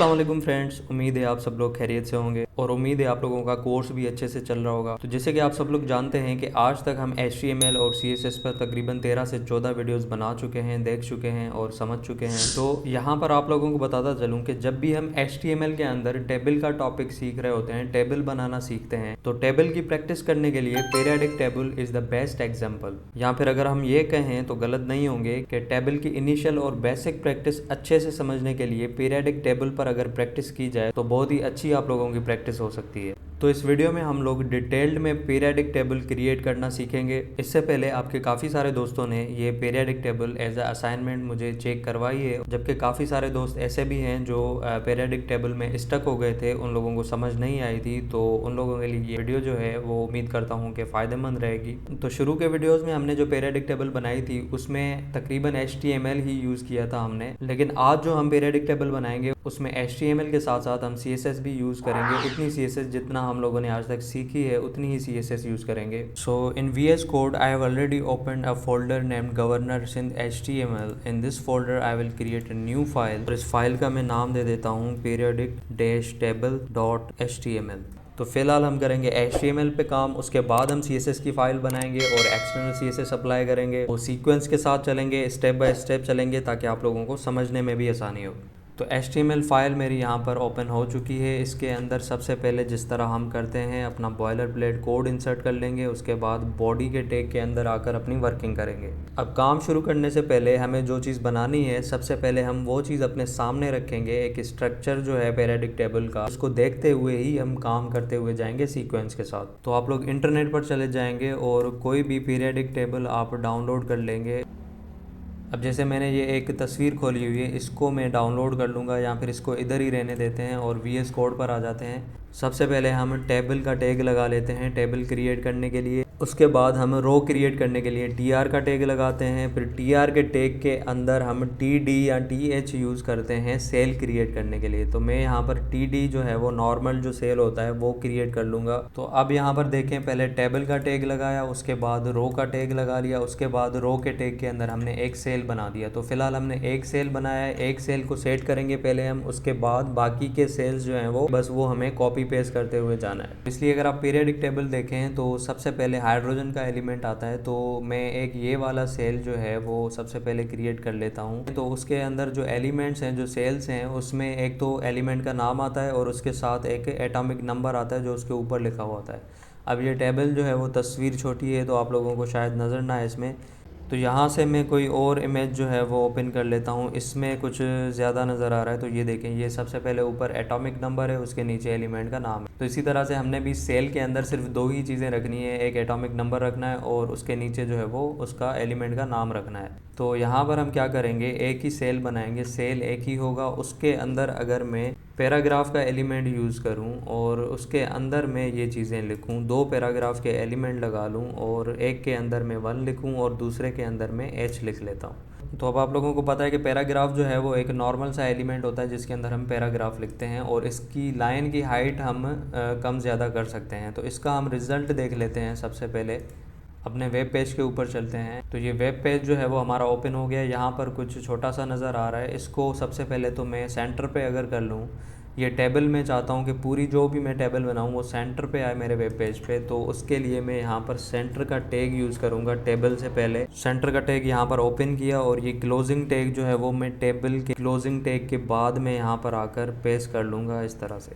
अस्सलाम वालेकुम फ्रेंड्स, उम्मीद है आप सब लोग खैरियत से होंगे और उम्मीद है आप लोगों का कोर्स भी अच्छे से चल रहा होगा। तो जैसे कि आप सब लोग जानते हैं कि आज तक हम HTML और CSS पर तकरीबन 13 से 14 वीडियोस बना चुके हैं, देख चुके हैं और समझ चुके हैं। तो यहाँ पर आप लोगों को बताता चलूँ कि जब भी हम HTML के अंदर टेबल का टॉपिक सीख रहे होते हैं, टेबल बनाना सीखते हैं, तो टेबल की प्रैक्टिस करने के लिए periodic table is the best example. या फिर अगर हम ये कहें तो गलत नहीं होंगे कि टेबल की इनिशियल और बेसिक प्रैक्टिस अच्छे से समझने के लिए पीरियडिक टेबल पर अगर प्रैक्टिस की जाए तो बहुत ही अच्छी आप लोगों की प्रैक्टिस हो सकती है। तो इस वीडियो में हम लोग डिटेल्ड में पीरियडिक टेबल क्रिएट करना सीखेंगे। इससे पहले आपके काफ़ी सारे दोस्तों ने ये periodic table as a assignment मुझे चेक करवाई है, जबकि काफ़ी सारे दोस्त ऐसे भी हैं जो पीरियडिक टेबल में स्टक हो गए थे, उन लोगों को समझ नहीं आई थी। तो उन लोगों के लिए ये वीडियो जो है वो उम्मीद करता हूँ कि फ़ायदेमंद रहेगी। तो शुरू के वीडियोज़ में हमने जो पीरियडिक टेबल बनाई थी उसमें तकरीबन HTML ही यूज़ किया था हमने, लेकिन आज जो हम पीरियडिक टेबल बनाएंगे उसमें HTML के साथ साथ हम CSS भी यूज़ करेंगे। उतनी CSS जितना हम लोगों ने आज तक सीखी है उतनी ही CSS यूज़ करेंगे। सो इन VS Code I have already opened a folder named governor synth HTML. In this folder I will create a new file और इस फाइल का मैं नाम दे देता हूँ periodic-table.html। तो फिलहाल हम करेंगे HTML पे काम, उसके बाद हम CSS की फ़ाइल बनाएंगे और एक्सटर्नल CSS अप्लाई करेंगे। वो सीक्वेंस के साथ चलेंगे, स्टेप बाय स्टेप चलेंगे ताकि आप लोगों को समझने में भी आसानी हो। तो HTML फ़ाइल मेरी यहाँ पर ओपन हो चुकी है। इसके अंदर सबसे पहले जिस तरह हम करते हैं अपना बॉयलर प्लेट कोड इंसर्ट कर लेंगे, उसके बाद बॉडी के टैग के अंदर आकर अपनी वर्किंग करेंगे। अब काम शुरू करने से पहले हमें जो चीज़ बनानी है, सबसे पहले हम वो चीज़ अपने सामने रखेंगे, एक स्ट्रक्चर जो है पीरियडिक टेबल का, उसको देखते हुए ही हम काम करते हुए जाएंगे सीक्वेंस के साथ। तो आप लोग इंटरनेट पर चले जाएंगे और कोई भी पीरियडिक टेबल आप डाउनलोड कर लेंगे। अब जैसे मैंने ये एक तस्वीर खोली हुई है, इसको मैं डाउनलोड कर लूँगा या फिर इसको इधर ही रहने देते हैं और VS कोड पर आ जाते हैं। सबसे पहले हम टेबल का टैग लगा लेते हैं टेबल क्रिएट करने के लिए। उसके बाद हम रो क्रिएट करने के लिए TR का टैग लगाते हैं। फिर TR के टैग के अंदर हम TD या TH यूज़ करते हैं सेल क्रिएट करने के लिए। तो मैं यहाँ पर TD जो है वो नॉर्मल जो सेल होता है वो क्रिएट कर लूँगा। तो अब यहाँ पर देखें, पहले टेबल का टैग लगाया, उसके बाद रो का टैग लगा लिया, उसके बाद रो के टैग के अंदर हमने एक सेल बना दिया। तो फिलहाल हमने एक सेल बनाया है, एक सेल को सेट करेंगे पहले हम, उसके बाद बाकी के सेल्स जो हैं वो बस वो हमें कॉपी पेस्ट करते हुए जाना है। इसलिए अगर आप पीरियडिक टेबल देखें तो सबसे पहले हाइड्रोजन का एलिमेंट आता है। तो मैं एक ये वाला सेल जो है वो सबसे पहले क्रिएट कर लेता हूँ। तो उसके अंदर जो एलिमेंट्स हैं, जो सेल्स हैं, उसमें एक तो एलिमेंट का नाम आता है और उसके साथ एक एटॉमिक नंबर आता है जो उसके ऊपर लिखा हुआ होता है। अब ये टेबल जो है वो तस्वीर छोटी है तो आप लोगों को शायद नज़र ना आए इसमें। तो यहाँ से मैं कोई और इमेज जो है वो ओपन कर लेता हूँ, इसमें कुछ ज़्यादा नज़र आ रहा है। तो ये देखें, ये सबसे पहले ऊपर एटॉमिक नंबर है, उसके नीचे एलिमेंट का नाम है। तो इसी तरह से हमने भी सेल के अंदर सिर्फ दो ही चीज़ें रखनी है, एक एटॉमिक नंबर रखना है और उसके नीचे जो है वो उसका एलिमेंट का नाम रखना है। तो यहाँ पर हम क्या करेंगे, एक ही सेल बनाएंगे, सेल एक ही होगा। उसके अंदर अगर मैं पैराग्राफ का एलिमेंट यूज़ करूं और उसके अंदर मैं ये चीज़ें लिखूं, दो पैराग्राफ के एलिमेंट लगा लूं और एक के अंदर मैं 1 लिखूं और दूसरे के अंदर मैं H लिख लेता हूं। तो अब आप लोगों को पता है कि पैराग्राफ जो है वो एक नॉर्मल सा एलिमेंट होता है जिसके अंदर हम पैराग्राफ लिखते हैं और इसकी लाइन की हाइट हम कम ज़्यादा कर सकते हैं। तो इसका हम रिज़ल्ट देख लेते हैं। सबसे पहले अपने वेब पेज के ऊपर चलते हैं। तो ये वेब पेज जो है वो हमारा ओपन हो गया। यहाँ पर कुछ छोटा सा नज़र आ रहा है, इसको सबसे पहले तो मैं सेंटर पे अगर कर लूँ, ये टेबल में चाहता हूँ कि पूरी जो भी मैं टेबल बनाऊँ वो सेंटर पे आए मेरे वेब पेज पे। तो उसके लिए मैं यहाँ पर सेंटर का टैग यूज़ करूँगा। टेबल से पहले सेंटर का टैग यहाँ पर ओपन किया और ये क्लोजिंग टैग जो है वो मैं टेबल के क्लोजिंग टैग के बाद में यहाँ पर आकर पेस्ट कर लूँगा इस तरह से।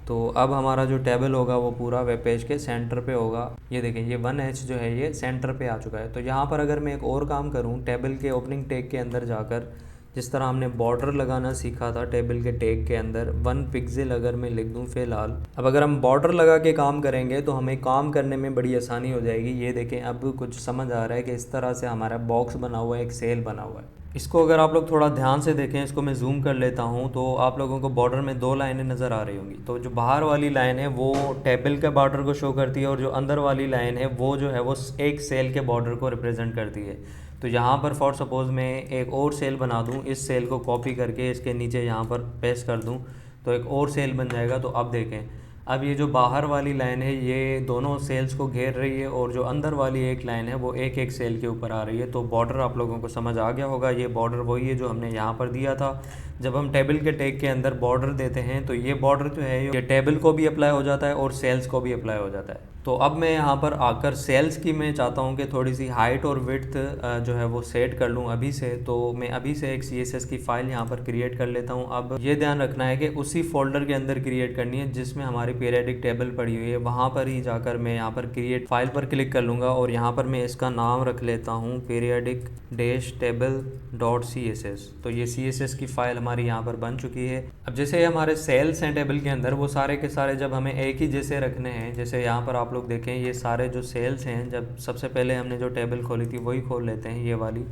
तो अब हमारा जो टेबल होगा वो पूरा वेब पेज के सेंटर पे होगा। ये देखें, ये 1H जो है ये सेंटर पे आ चुका है। तो यहाँ पर अगर मैं एक और काम करूँ, टेबल के ओपनिंग टैग के अंदर जाकर जिस तरह हमने बॉर्डर लगाना सीखा था टेबल के टैग के अंदर, 1 पिक्सल अगर मैं लिख दूँ फ़िलहाल। अब अगर हम बॉर्डर लगा के काम करेंगे तो हमें काम करने में बड़ी आसानी हो जाएगी। ये देखें, अब कुछ समझ आ रहा है कि इस तरह से हमारा बॉक्स बना हुआ है, एक सेल बना हुआ है। इसको अगर आप लोग थोड़ा ध्यान से देखें, इसको मैं जूम कर लेता हूँ तो आप लोगों को बॉर्डर में दो लाइनें नज़र आ रही होंगी। तो जो बाहर वाली लाइन है वो टेबल के बॉर्डर को शो करती है और जो अंदर वाली लाइन है वो जो है वो एक सेल के बॉर्डर को रिप्रेजेंट करती है। तो यहाँ पर फॉर सपोज़ मैं एक और सेल बना दूँ, इस सेल को कॉपी करके इसके नीचे यहाँ पर पेस्ट कर दूँ तो एक और सेल बन जाएगा। तो अब देखें, अब ये जो बाहर वाली लाइन है ये दोनों सेल्स को घेर रही है और जो अंदर वाली एक लाइन है वो एक एक सेल के ऊपर आ रही है। तो बॉर्डर आप लोगों को समझ आ गया होगा, ये बॉर्डर वही है जो हमने यहाँ पर दिया था। जब हम टेबल के टैग के अंदर बॉर्डर देते हैं तो ये बॉर्डर जो है ये टेबल को भी अप्लाई हो जाता है और सेल्स को भी अप्लाई हो जाता है। तो अब मैं यहाँ पर आकर सेल्स की मैं चाहता हूँ कि थोड़ी सी हाइट और विड्थ जो है वो सेट कर लूँ अभी से। तो मैं अभी से एक CSS की फ़ाइल यहाँ पर क्रिएट कर लेता हूँ। अब ये ध्यान रखना है कि उसी फोल्डर के अंदर क्रिएट करनी है जिसमें हमारी पीरियडिक टेबल पड़ी हुई है, वहाँ पर ही जाकर मैं यहाँ पर क्रिएट फाइल पर क्लिक कर लूँगा और यहाँ पर मैं इसका नाम रख लेता हूँ periodic-table.css। तो ये CSS की फ़ाइल हमारी यहाँ पर बन चुकी है। अब जैसे हमारे सेल्स हैं टेबल के अंदर, वो सारे के सारे जब हमें एक ही जैसे रखने हैं, जैसे यहाँ पर आप लोग देखें ये सारे जो सेल्स हैं, जब सबसे पहले हमने जो टेबल खोली थी वही खोल लेते हैं ये वाली।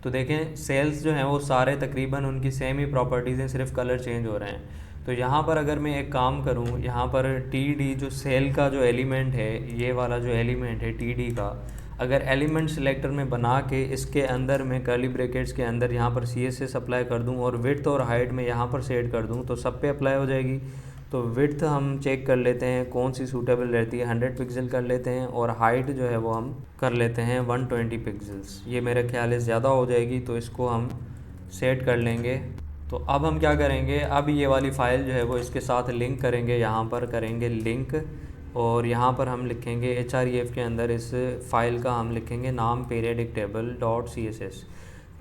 तो देखें सेल्स जो हैं वो सारे तकरीबन उनकी सेम ही प्रॉपर्टीज़ हैं, सिर्फ कलर चेंज हो रहे हैं। तो यहाँ पर अगर मैं एक काम करूँ, यहाँ पर TD जो सेल का जो एलिमेंट है, ये वाला जो एलिमेंट है TD का, अगर एलिमेंट सिलेक्टर में बना के इसके अंदर मैं कर्ली ब्रैकेट्स के अंदर यहाँ पर CSS अप्लाई कर दूँ और विड्थ और हाइट में यहाँ पर सेट कर दूँ तो सब पे अप्लाई हो जाएगी। तो विड्थ हम चेक कर लेते हैं कौन सी सूटेबल रहती है, 100 पिक्सल कर लेते हैं और हाइट जो है वो हम कर लेते हैं 120 पिक्सल्स। ये मेरे ख्याल से ज़्यादा हो जाएगी तो इसको हम सेट कर लेंगे। तो अब हम क्या करेंगे, अब ये वाली फ़ाइल जो है वो इसके साथ लिंक करेंगे, यहाँ पर करेंगे लिंक और यहाँ पर हम लिखेंगे href के अंदर इस फाइल का हम लिखेंगे नाम periodic-table.css।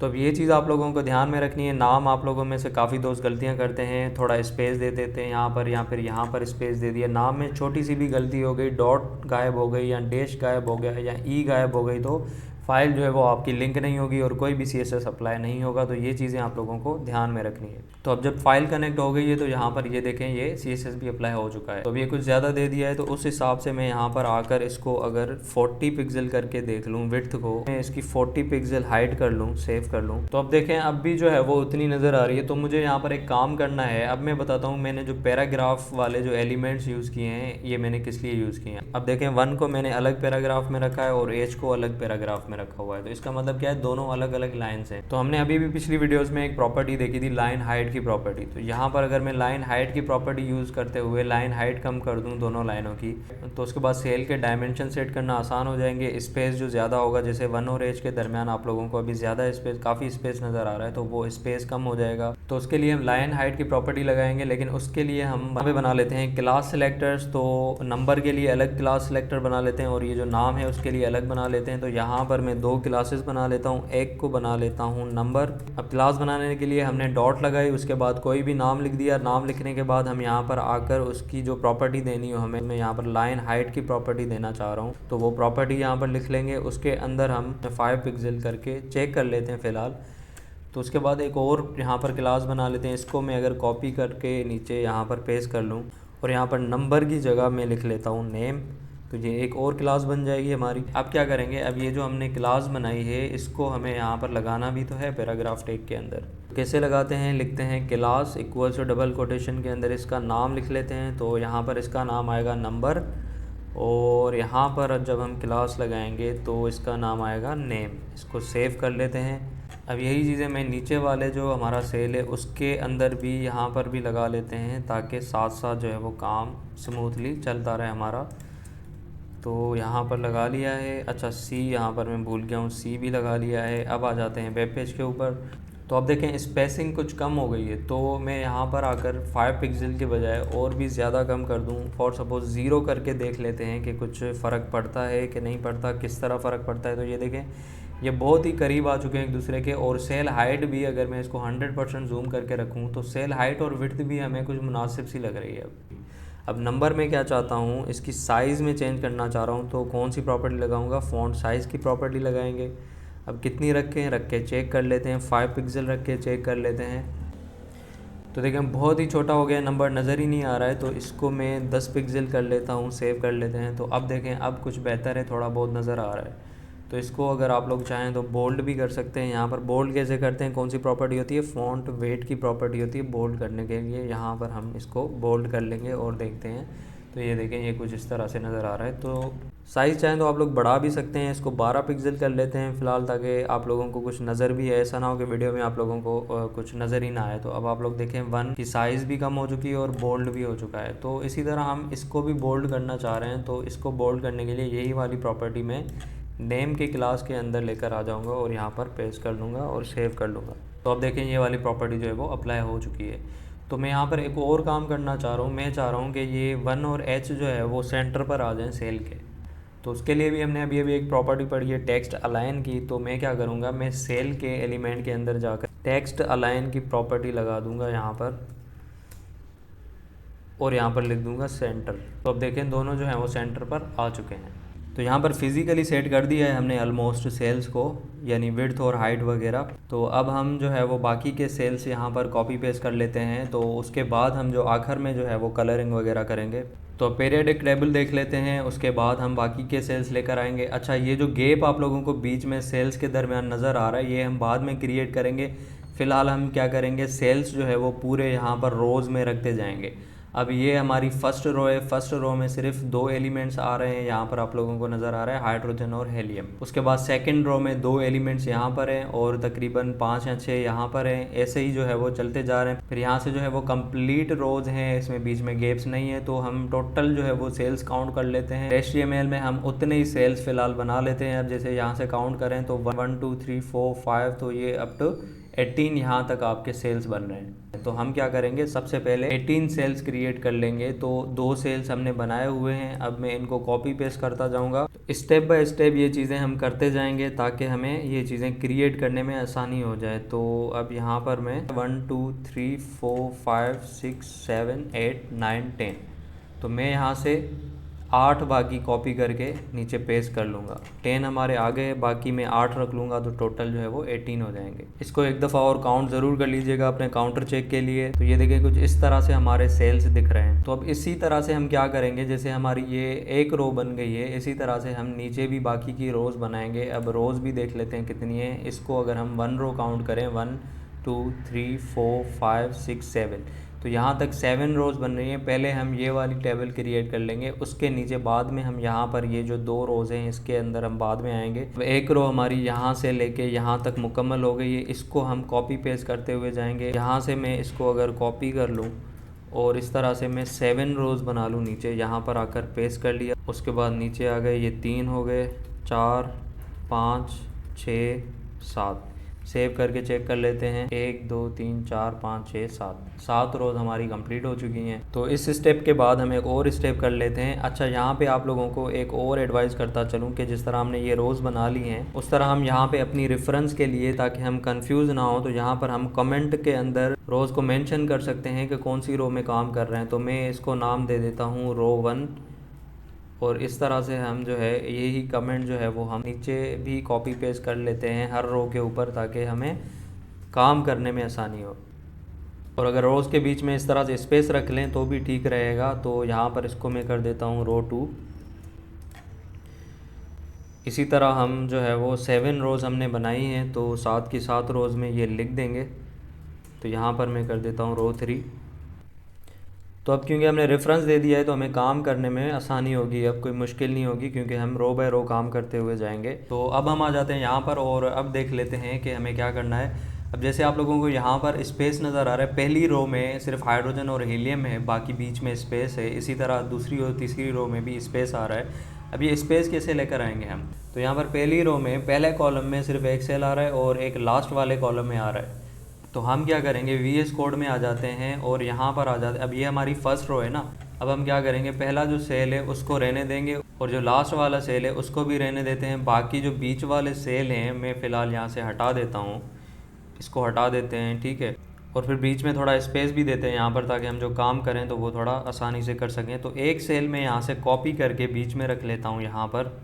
तो अब ये चीज़ आप लोगों को ध्यान में रखनी है। नाम आप लोगों में से काफ़ी दोस्त गलतियां करते हैं, थोड़ा स्पेस दे देते हैं यहाँ पर या फिर यहाँ पर स्पेस दे दिया। नाम में छोटी सी भी गलती हो गई, डॉट गायब हो गई या डैश गायब हो गया या ई गायब हो गई तो फ़ाइल जो है वो आपकी लिंक नहीं होगी और कोई भी CSS अप्लाई नहीं होगा। तो ये चीज़ें आप लोगों को ध्यान में रखनी है। तो अब जब फाइल कनेक्ट हो गई है तो यहाँ पर ये देखें ये CSS भी अप्लाई हो चुका है। तो अब ये कुछ ज़्यादा दे दिया है तो उस हिसाब से मैं यहाँ पर आकर इसको अगर 40 पिक्सल करके देख लूँ विड्थ को, मैं इसकी 40 पिक्सल हाइट कर लूँ, सेव कर लूँ। तो अब देखें अब भी जो है वो उतनी नज़र आ रही है। तो मुझे यहाँ पर एक काम करना है। अब मैं बताता हूँ मैंने जो पैराग्राफ वाले जो एलिमेंट्स यूज़ किए हैं ये मैंने किस लिए यूज़ किए हैं। अब देखें 1 को मैंने अलग पैराग्राफ में रखा है और H को अलग पैराग्राफ में रखा हुआ है। तो इसका मतलब क्या है, दोनों अलग अलग लाइन्स हैं। तो हमने अभी भी पिछली वीडियोस में एक प्रॉपर्टी देखी थी लाइन हाइट की प्रॉपर्टी। तो यहाँ पर अगर मैं लाइन हाइट की प्रॉपर्टी यूज़ करते हुए लाइन हाइट कम कर दूँ दोनों लाइनों की, तो उसके बाद सेल के डायमेंशन सेट करना आसान हो जाएंगे। स्पेस जो ज़्यादा होगा, जैसे 1 और H के दरमियान आप लोगों को अभी ज़्यादा स्पेस, काफ़ी स्पेस नज़र आ रहा है, तो वो स्पेस कम हो जाएगा। तो उसके लिए हम लाइन हाइट की प्रॉपर्टी लगाएंगे, लेकिन उसके लिए हम यहाँ पे बना लेते हैं क्लास सेलेक्टर्स। तो नंबर के लिए अलग क्लास सेलेक्टर बना लेते हैं और ये जो नाम है उसके लिए अलग बना लेते हैं। तो यहाँ पर मैं 2 क्लासेस बना लेता हूँ, एक को बना लेता हूँ नंबर। अब क्लास बनाने के लिए हमने डॉट लगाई, उसके बाद कोई भी नाम लिख दिया। नाम लिखने के बाद हम यहाँ पर आकर उसकी जो प्रॉपर्टी देनी हो हमें, मैं यहाँ पर लाइन हाइट की प्रॉपर्टी देना चाह रहा हूँ तो वो प्रॉपर्टी यहाँ पर लिख लेंगे। उसके अंदर हम 5 पिक्सल करके चेक कर लेते हैं फ़िलहाल। तो उसके बाद एक और यहाँ पर क्लास बना लेते हैं। इसको मैं अगर कॉपी करके नीचे यहाँ पर पेस्ट कर लूँ और यहाँ पर नंबर की जगह मैं लिख लेता हूँ नेम, तो ये एक और क्लास बन जाएगी हमारी। अब क्या करेंगे, अब ये जो हमने क्लास बनाई है इसको हमें यहाँ पर लगाना भी तो है पैराग्राफ टैग के अंदर। कैसे लगाते हैं, लिखते हैं class equals to double quotation के अंदर इसका नाम लिख लेते हैं। तो यहाँ पर इसका नाम आएगा नंबर और यहाँ पर जब हम क्लास लगाएंगे तो इसका नाम आएगा नेम। इसको सेव कर लेते हैं। अब यही चीज़ें मैं नीचे वाले जो हमारा सेल है उसके अंदर भी यहाँ पर भी लगा लेते हैं ताकि साथ साथ जो है वो काम स्मूथली चलता रहे हमारा। तो यहाँ पर लगा लिया है। अच्छा सी यहाँ पर मैं भूल गया हूँ, सी भी लगा लिया है। अब आ जाते हैं वेब पेज के ऊपर। तो अब देखें स्पेसिंग कुछ कम हो गई है, तो मैं यहाँ पर आकर 5 पिक्सल के बजाय और भी ज़्यादा कम कर दूँ। फॉर सपोज़ 0 करके देख लेते हैं कि कुछ फ़र्क पड़ता है कि नहीं पड़ता, किस तरह फ़र्क पड़ता है। तो ये देखें ये बहुत ही करीब आ चुके हैं एक दूसरे के। और सेल हाइट भी अगर मैं इसको 100% जूम करके रखूँ तो सेल हाइट और विड्थ भी हमें कुछ मुनासिब सी लग रही है। अब नंबर में क्या चाहता हूँ, इसकी साइज़ में चेंज करना चाह रहा हूँ। तो कौन सी प्रॉपर्टी लगाऊंगा, फ़ॉन्ट साइज़ की प्रॉपर्टी लगाएंगे। अब कितनी रखें, रख के चेक कर लेते हैं। 5 पिक्सल रख के चेक कर लेते हैं। तो देखें बहुत ही छोटा हो गया, नंबर नज़र ही नहीं आ रहा है। तो इसको मैं 10 पिक्सल कर लेता हूँ, सेव कर लेते हैं। तो अब देखें अब कुछ बेहतर है, थोड़ा बहुत नज़र आ रहा है। तो इसको अगर आप लोग चाहें तो बोल्ड भी कर सकते हैं। यहाँ पर बोल्ड कैसे करते हैं, कौन सी प्रॉपर्टी होती है, फ़ॉन्ट वेट की प्रॉपर्टी होती है बोल्ड करने के लिए। यहाँ पर हम इसको बोल्ड कर लेंगे और देखते हैं तो ये देखें ये कुछ इस तरह से नज़र आ रहा है। तो साइज़ चाहें तो आप लोग बढ़ा भी सकते हैं, इसको 12 पिक्सल कर लेते हैं फ़िलहाल, ताकि आप लोगों को कुछ नज़र भी है, ऐसा ना हो कि वीडियो में आप लोगों को कुछ नज़र ही ना आए। तो अब आप लोग देखें 1 की साइज़ भी कम हो चुकी है और बोल्ड भी हो चुका है। तो इसी तरह हम इसको भी बोल्ड करना चाह रहे हैं, तो इसको बोल्ड करने के लिए यही वाली प्रॉपर्टी में नेम के क्लास के अंदर लेकर आ जाऊँगा और यहाँ पर पेस्ट कर लूँगा और सेव कर लूँगा। तो अब देखें ये वाली प्रॉपर्टी जो है वो अप्लाई हो चुकी है। तो मैं यहाँ पर एक और काम करना चाह रहा हूँ, मैं चाह रहा हूँ कि ये 1 और H जो है वो सेंटर पर आ जाएं सेल के। तो उसके लिए भी हमने अभी एक प्रॉपर्टी पढ़ी है टेक्स्ट अलाइन की। तो मैं क्या करूँगा, मैं सेल के एलिमेंट के अंदर जाकर टेक्स्ट अलाइन की प्रॉपर्टी लगा दूँगा यहाँ पर, और यहाँ पर लिख दूँगा सेंटर। तो अब देखें दोनों जो हैं वो सेंटर पर आ चुके हैं। तो यहाँ पर फिज़िकली सेट कर दिया है हमने ऑलमोस्ट सेल्स को, यानी विड्थ और हाइट वगैरह। तो अब हम जो है वो बाकी के सेल्स यहाँ पर कॉपी पेस्ट कर लेते हैं। तो उसके बाद हम जो आखिर में जो है वो कलरिंग वगैरह करेंगे। तो पीरियडिक टेबल देख लेते हैं, उसके बाद हम बाकी के सेल्स लेकर आएंगे। अच्छा, ये जो गैप आप लोगों को बीच में सेल्स के दरमियान नज़र आ रहा है, ये हम बाद में क्रिएट करेंगे। फ़िलहाल हम क्या करेंगे, सेल्स जो है वो पूरे यहाँ पर रोज़ में रखते जाएंगे। अब ये हमारी फ़र्स्ट रो है, फ़र्स्ट रो में सिर्फ 2 एलिमेंट्स आ रहे हैं, यहाँ पर आप लोगों को नज़र आ रहा है हाइड्रोजन और हेलियम। उसके बाद सेकंड रो में 2 एलिमेंट्स यहाँ पर हैं और तकरीबन 5 या 6 यहाँ पर हैं। ऐसे ही जो है वो चलते जा रहे हैं। फिर यहाँ से जो है वो कंप्लीट रोज़ हैं, इसमें बीच में गैप्स नहीं है। तो हम टोटल जो है वो सेल्स काउंट कर लेते हैं। HTML में हम उतने ही सेल्स फ़िलहाल बना लेते हैं। अब जैसे यहाँ से काउंट करें तो 1 2 3 4 5, तो ये अप टू 18 यहाँ तक आपके सेल्स बन रहे हैं। तो हम क्या करेंगे, सबसे पहले 18 सेल्स क्रिएट कर लेंगे। तो 2 सेल्स हमने बनाए हुए हैं, अब मैं इनको कॉपी पेस्ट करता जाऊंगा। स्टेप बाय स्टेप ये चीज़ें हम करते जाएंगे ताकि हमें ये चीज़ें क्रिएट करने में आसानी हो जाए। तो अब यहाँ पर मैं 1 2 3 4 5 6 7 8 9 10, तो मैं यहाँ से 8 बाकी कॉपी करके नीचे पेस्ट कर लूँगा। 10 हमारे आ गए, बाकी मैं 8 रख लूँगा, तो टोटल जो है वो 18 हो जाएंगे। इसको एक दफ़ा और काउंट ज़रूर कर लीजिएगा अपने काउंटर चेक के लिए। तो ये देखिए कुछ इस तरह से हमारे सेल्स दिख रहे हैं। तो अब इसी तरह से हम क्या करेंगे, जैसे हमारी ये एक रो बन गई है, इसी तरह से हम नीचे भी बाकी की रोज़ बनाएंगे। अब रोज़ भी देख लेते हैं कितनी है। इसको अगर हम 1 रो काउंट करें, 1 2 3 4 5 6 7, तो यहाँ तक 7 रोज़ बन रही हैं। पहले हम ये वाली टेबल क्रिएट कर लेंगे, उसके नीचे बाद में हम यहाँ पर ये जो 2 रोज़ हैं इसके अंदर हम बाद में आएंगे। एक रो हमारी यहाँ से लेके यहाँ तक मुकम्मल हो गई है, इसको हम कॉपी पेस्ट करते हुए जाएंगे। यहाँ से मैं इसको अगर कॉपी कर लूँ और इस तरह से मैं 7 रोज़ बना लूँ नीचे, यहाँ पर आकर पेस्ट कर लिया। उसके बाद नीचे आ गए, ये 3 हो गए, 4 5 6 7, सेव करके चेक कर लेते हैं। 1 2 3 4 5 6 7 रोज़ हमारी कंप्लीट हो चुकी हैं। तो इस स्टेप के बाद हम एक और स्टेप कर लेते हैं। अच्छा, यहाँ पे आप लोगों को एक और एडवाइस करता चलूँ कि जिस तरह हमने ये रोज़ बना ली हैं, उस तरह हम यहाँ पे अपनी रेफरेंस के लिए, ताकि हम कंफ्यूज ना हो, तो यहाँ पर हम कमेंट के अंदर रोज़ को मेंशन कर सकते हैं कि कौन सी रो में काम कर रहे हैं। तो मैं इसको नाम दे देता हूँ रो 1, और इस तरह से हम जो है यही कमेंट जो है वो हम नीचे भी कॉपी पेस्ट कर लेते हैं हर रो के ऊपर, ताकि हमें काम करने में आसानी हो। और अगर रोज़ के बीच में इस तरह से स्पेस रख लें तो भी ठीक रहेगा। तो यहाँ पर इसको मैं कर देता हूँ रो 2। इसी तरह हम जो है वो 7 रोज़ हमने बनाई हैं, तो 7 की 7 रोज़ में ये लिख देंगे। तो यहाँ पर मैं कर देता हूँ रो 3। तो अब क्योंकि हमने रेफरेंस दे दिया है तो हमें काम करने में आसानी होगी, अब कोई मुश्किल नहीं होगी, क्योंकि हम रो बाय रो काम करते हुए जाएंगे। तो अब हम आ जाते हैं यहाँ पर और अब देख लेते हैं कि हमें क्या करना है। अब जैसे आप लोगों को यहाँ पर स्पेस नज़र आ रहा है, पहली रो में सिर्फ हाइड्रोजन और हीलियम है, बाकी बीच में स्पेस है। इसी तरह दूसरी और तीसरी रो में भी स्पेस आ रहा है। अब ये स्पेस कैसे लेकर आएंगे हम, तो यहाँ पर पहली रो में पहले कॉलम में सिर्फ एक सेल आ रहा है और एक लास्ट वाले कॉलम में आ रहा है। तो हम क्या करेंगे, VS कोड में आ जाते हैं और यहाँ पर आ जाते हैं। अब ये हमारी फर्स्ट रो है ना, अब हम क्या करेंगे, पहला जो सेल है उसको रहने देंगे और जो लास्ट वाला सेल है उसको भी रहने देते हैं। बाकी जो बीच वाले सेल हैं मैं फ़िलहाल यहाँ से हटा देता हूँ, इसको हटा देते हैं, ठीक है। और फिर बीच में थोड़ा स्पेस भी देते हैं यहाँ पर, ताकि हम जो काम करें तो वो थोड़ा आसानी से कर सकें। तो एक सेल में यहाँ से कॉपी करके बीच में रख लेता हूँ यहाँ पर,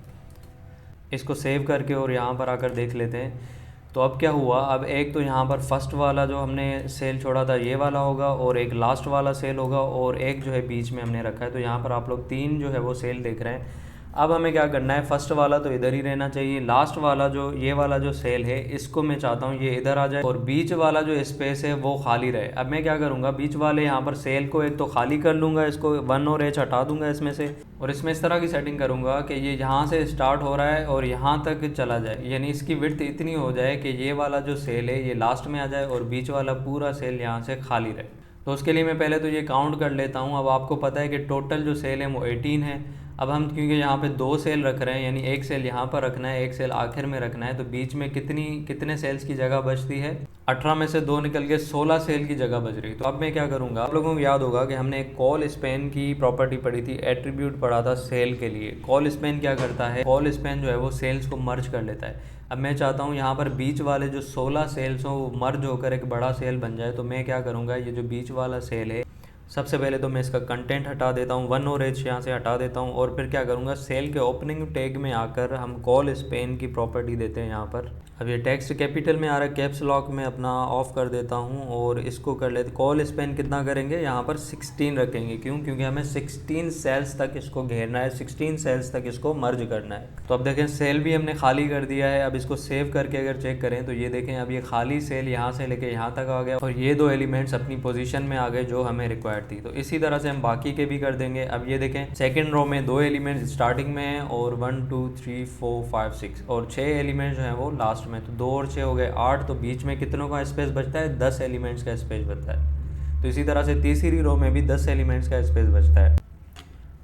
इसको सेव करके और यहाँ पर आकर देख लेते हैं। तो अब क्या हुआ, अब एक तो यहाँ पर फर्स्ट वाला जो हमने सेल छोड़ा था ये वाला होगा और एक लास्ट वाला सेल होगा और एक जो है बीच में हमने रखा है। तो यहाँ पर आप लोग 3 जो है वो सेल देख रहे हैं। अब हमें क्या करना है, फर्स्ट वाला तो इधर ही रहना चाहिए, लास्ट वाला जो ये वाला जो सेल है इसको मैं चाहता हूँ ये इधर आ जाए और बीच वाला जो स्पेस है वो खाली रहे। अब मैं क्या करूँगा, बीच वाले यहाँ पर सेल को एक तो खाली कर लूँगा, इसको 1 और H हटा दूंगा इसमें से, और इसमें इस तरह की सेटिंग करूँगा कि ये यहाँ से स्टार्ट हो रहा है और यहाँ तक चला जाए, यानी इसकी विड्थ इतनी हो जाए कि ये वाला जो सेल है ये लास्ट में आ जाए और बीच वाला पूरा सेल यहाँ से खाली रहे। तो उसके लिए मैं पहले तो ये काउंट कर लेता हूँ। अब आपको पता है कि टोटल जो सेल है वो 18 है। अब हम क्योंकि यहाँ पे 2 सेल रख रहे हैं, यानी एक सेल यहाँ पर रखना है, एक सेल आखिर में रखना है, तो बीच में कितने सेल्स की जगह बचती है, 18 में से 2 निकल के 16 सेल की जगह बच रही। तो अब मैं क्या करूँगा, आप लोगों को याद होगा कि हमने एक कॉल स्पैन की प्रॉपर्टी पढ़ी थी, एट्रीब्यूट पढ़ा था सेल के लिए। कॉल स्पैन क्या करता है, कॉल स्पैन जो है वो सेल्स को मर्ज कर लेता है। अब मैं चाहता हूँ यहाँ पर बीच वाले जो 16 सेल्स हों वो मर्ज होकर एक बड़ा सेल बन जाए। तो मैं क्या करूँगा, ये जो बीच वाला सेल है सबसे पहले तो मैं इसका कंटेंट हटा देता हूँ, 1 और H यहाँ से हटा देता हूँ, और फिर क्या करूँगा, सेल के ओपनिंग टैग में आकर हम कॉल स्पैन की प्रॉपर्टी देते हैं यहाँ पर। अब ये टेक्स्ट कैपिटल में आ रहा है, कैप्स लॉक में अपना ऑफ कर देता हूँ और इसको कर लेते। कॉल स्पैन कितना करेंगे, यहाँ पर 16 रखेंगे। क्यों, क्योंकि हमें 16 सेल्स तक इसको घेरना है, 16 सेल्स तक इसको मर्ज करना है। तो अब देखें सेल भी हमने खाली कर दिया है। अब इसको सेव करके अगर चेक करें तो ये देखें अब ये खाली सेल यहाँ से लेके यहाँ तक आ गया और ये 2 एलिमेंट्स अपनी पोजीशन में आ गए जो हमें रिक्वायर्ड थी। तो इसी तरह से हम बाकी के भी कर देंगे। अब ये देखें सेकंड रो में 2 एलिमेंट्स स्टार्टिंग में हैं और 1 2 3 4 5 6 और 6 एलिमेंट्स जो हैं वो लास्ट में। तो 2 और 6 हो गए 8। तो बीच में कितनों का स्पेस बचता है, 10 एलिमेंट्स का स्पेस बचता है। तो इसी तरह से तीसरी रो में भी 10 एलिमेंट्स का स्पेस बचता है।